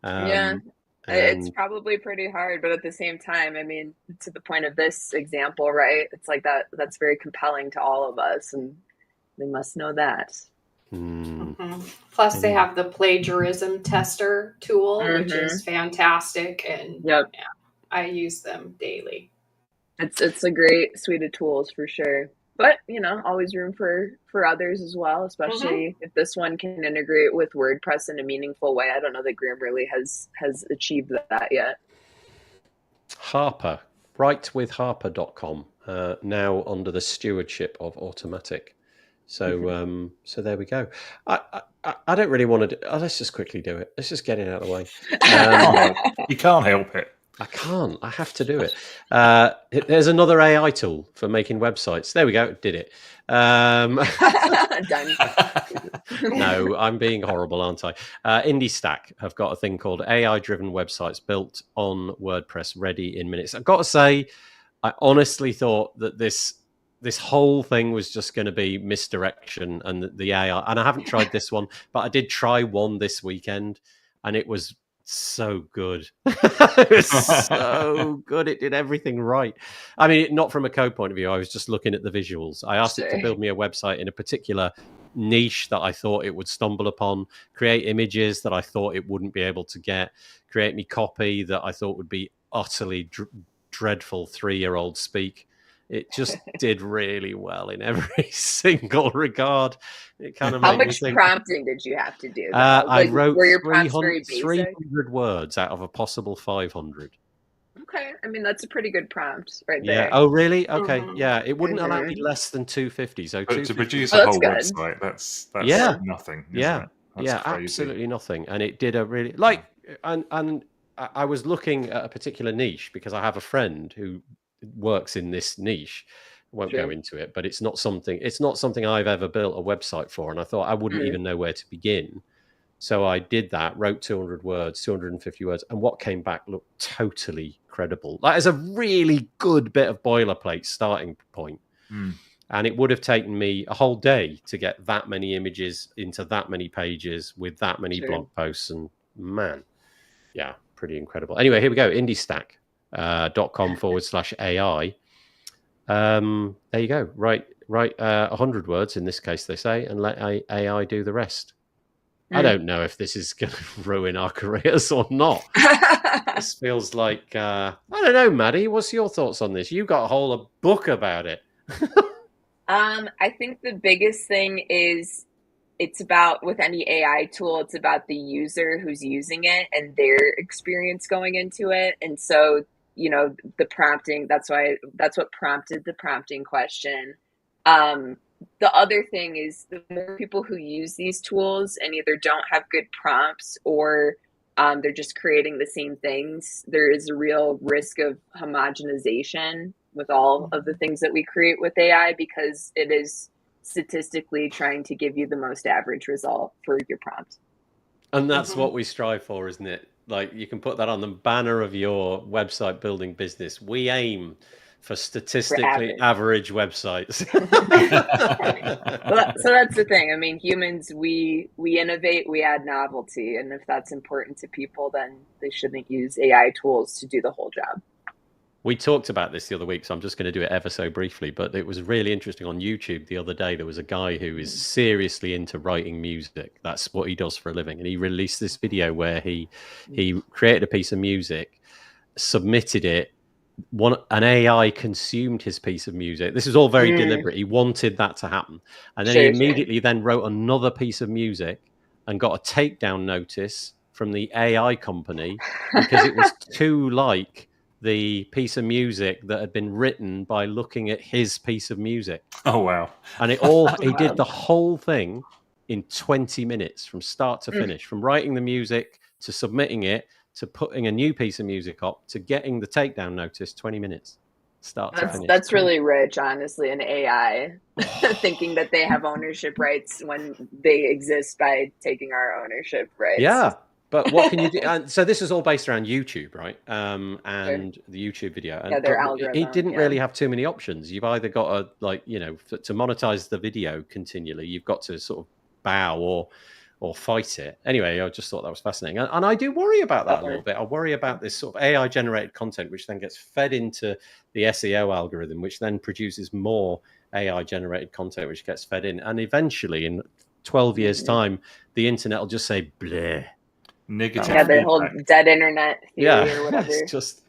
It's probably pretty hard, but at the same time, I mean, to the point of this example, right? It's like that's very compelling to all of us, and they must know that. Plus, they have the plagiarism tester tool, which is fantastic, and I use them daily. It's a great suite of tools for sure. But, always room for others as well, especially if this one can integrate with WordPress in a meaningful way. I don't know that Grammarly has achieved that yet. Harper, writewithharper.com. now under the stewardship of Automatic. So so there we go. I don't really want to do. Let's just quickly do it. Let's just get it out of the way. You can't help it. I can't. I have to do it. There's another AI tool for making websites. There we go. Did it. Done. No, I'm being horrible, aren't I? IndieStack have got a thing called AI-driven websites built on WordPress, ready in minutes. I've got to say, I honestly thought that this whole thing was just going to be misdirection and the AI. And I haven't tried this one, but I did try one this weekend, and it was so good. It was so good. It did everything right. I mean, not from a code point of view. I was just looking at the visuals. I asked it to build me a website in a particular niche that I thought it would stumble upon, create images that I thought it wouldn't be able to get, create me copy that I thought would be utterly dreadful 3-year-old speak. It just did really well in every single regard. It kind of How much prompting did you have to do? I wrote were your prompts very 300 words out of a possible 500. Okay, I mean that's a pretty good prompt right there. Yeah. Oh, really? Okay. Yeah, it wouldn't allow me less than 250. So to produce a whole website, that's nothing. Yeah. That's crazy. Absolutely nothing. And it did a really and I was looking at a particular niche because I have a friend who works in this niche. I won't go into it, but it's not something I've ever built a website for, and I thought I wouldn't even know where to begin. So I did that, wrote 200 words, 250 words, and what came back looked totally credible. That is a really good bit of boilerplate starting point. And it would have taken me a whole day to get that many images into that many pages with that many blog posts, and man, yeah, pretty incredible. Anyway, here we go, indiestack.com/AI. There you go. Write 100 words in this case, they say, and let AI do the rest. I don't know if this is going to ruin our careers or not. This feels like I don't know, Maddy. What's your thoughts on this? You got a whole book about it. I think the biggest thing is it's about, with any AI tool, it's about the user who's using it and their experience going into it. And so, the prompting, that's what prompted the prompting question. The other thing is the more people who use these tools and either don't have good prompts or they're just creating the same things, there is a real risk of homogenization with all of the things that we create with AI, because it is statistically trying to give you the most average result for your prompt. And that's what we strive for, isn't it? Like, you can put that on the banner of your website building business. We aim for statistically average websites. So that's the thing. I mean, humans, we innovate, we add novelty. And if that's important to people, then they shouldn't use AI tools to do the whole job. We talked about this the other week, so I'm just going to do it ever so briefly, but it was really interesting. On YouTube the other day, there was a guy who is seriously into writing music. That's what he does for a living. And he released this video where he created a piece of music, submitted it, an AI consumed his piece of music. This is all very deliberate. He wanted that to happen. And then he immediately then wrote another piece of music and got a takedown notice from the AI company because it was too like the piece of music that had been written by looking at his piece of music. Oh, wow. And he did the whole thing in 20 minutes from start to finish, from writing the music to submitting it to putting a new piece of music up to getting the takedown notice. 20 minutes start to finish. That's really rich, honestly, in AI, thinking that they have ownership rights when they exist by taking our ownership rights. Yeah. But what can you do? And so this is all based around YouTube, right? And the YouTube video. And their algorithm. He didn't really have too many options. You've either got to, to monetize the video continually, you've got to sort of bow or fight it. Anyway, I just thought that was fascinating. And I do worry about that a little bit. I worry about this sort of AI-generated content, which then gets fed into the SEO algorithm, which then produces more AI-generated content, which gets fed in. And eventually, in 12 years' time, the internet will just say, bleh. Negative. Yeah, the whole dead internet theory or whatever. It's just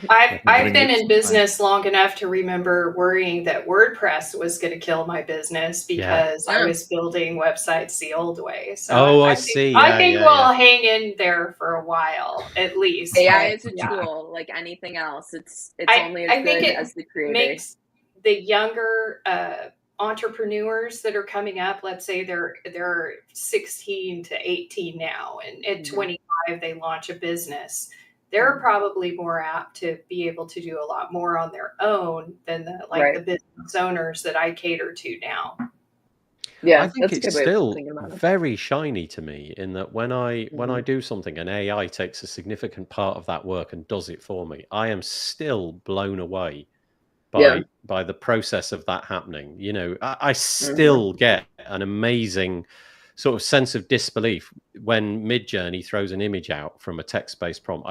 I've been in business long enough to remember worrying that WordPress was going to kill my business because I was building websites the old way. So I think we'll hang in there for a while at least. AI is a tool like anything else. It's only as good as the creator. Makes the younger entrepreneurs that are coming up, let's say they're 16 to 18 now, and at 25 they launch a business. They're probably more apt to be able to do a lot more on their own than the business owners that I cater to now. Yeah, I think it's still very shiny to me in that when I do something and AI takes a significant part of that work and does it for me, I am still blown away by the process of that happening. You know, I still get an amazing sort of sense of disbelief when Midjourney throws an image out from a text-based prompt.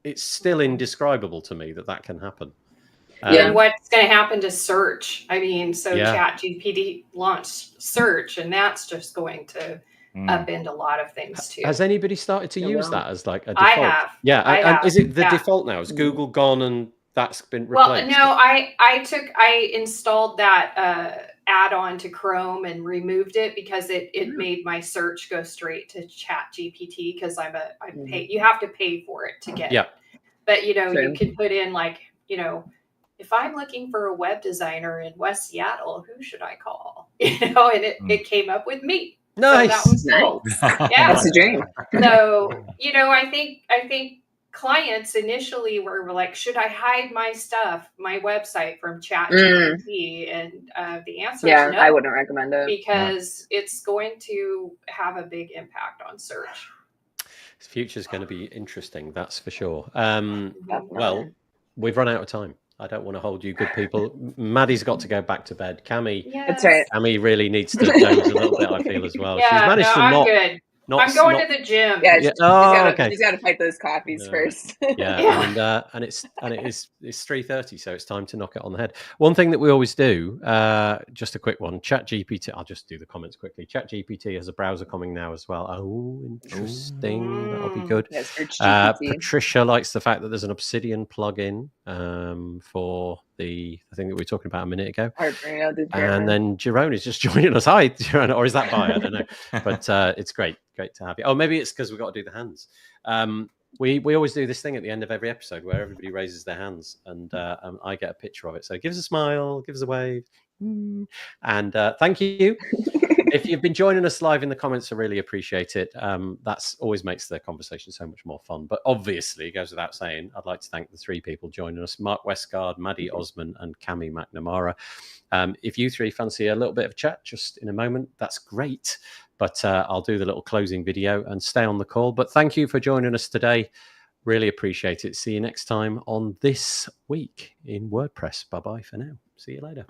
It's still indescribable to me that can happen. And what's going to happen to search? I mean, ChatGPT launched search, and that's just going to upend a lot of things too. Has anybody started to use that as like a default? I have. Yeah, I have. Is it the default now? Is Google gone and that's been replaced? Well, no, I installed that add-on to Chrome and removed it because it made my search go straight to ChatGPT because you have to pay for it to get it. But you can put in if I'm looking for a web designer in West Seattle, who should I call? And it came up with me. Nice. So that was cool. Yeah, that's a dream. So I think clients initially were like, should I hide my stuff, my website from ChatGPT? And the answer is no. I wouldn't recommend it because it's going to have a big impact on search. The future's going to be interesting, that's for sure. Well, we've run out of time. I don't want to hold you good people. Maddie's got to go back to bed. Cami, that's right. Cami really needs to doze a little bit, I feel, as well. Yeah, she's managed to I'm good. I'm going to the gym. Yeah, she's got to fight those coffees first. And it's 3:30, so it's time to knock it on the head. One thing that we always do, just a quick one. ChatGPT. I'll just do the comments quickly. ChatGPT has a browser coming now as well. Oh, interesting. That'll be good. Yes, Patricia likes the fact that there's an Obsidian plugin for the thing that we were talking about a minute ago. And then Jerome is just joining us. Hi, Jerome, or is that by? I don't know, but it's great to have you. Oh, maybe it's because we've got to do the hands. We always do this thing at the end of every episode where everybody raises their hands and I get a picture of it. So give us a smile, give us a wave, and thank you. If you've been joining us live in the comments, I really appreciate it. That's always makes the conversation so much more fun. But obviously, it goes without saying, I'd like to thank the three people joining us: Mark Westguard, Maddy, Osman, and Cami MacNamara. If you three fancy a little bit of chat just in a moment, that's great. But I'll do the little closing video and stay on the call. But thank you for joining us today. Really appreciate it. See you next time on This Week in WordPress. Bye-bye for now. See you later.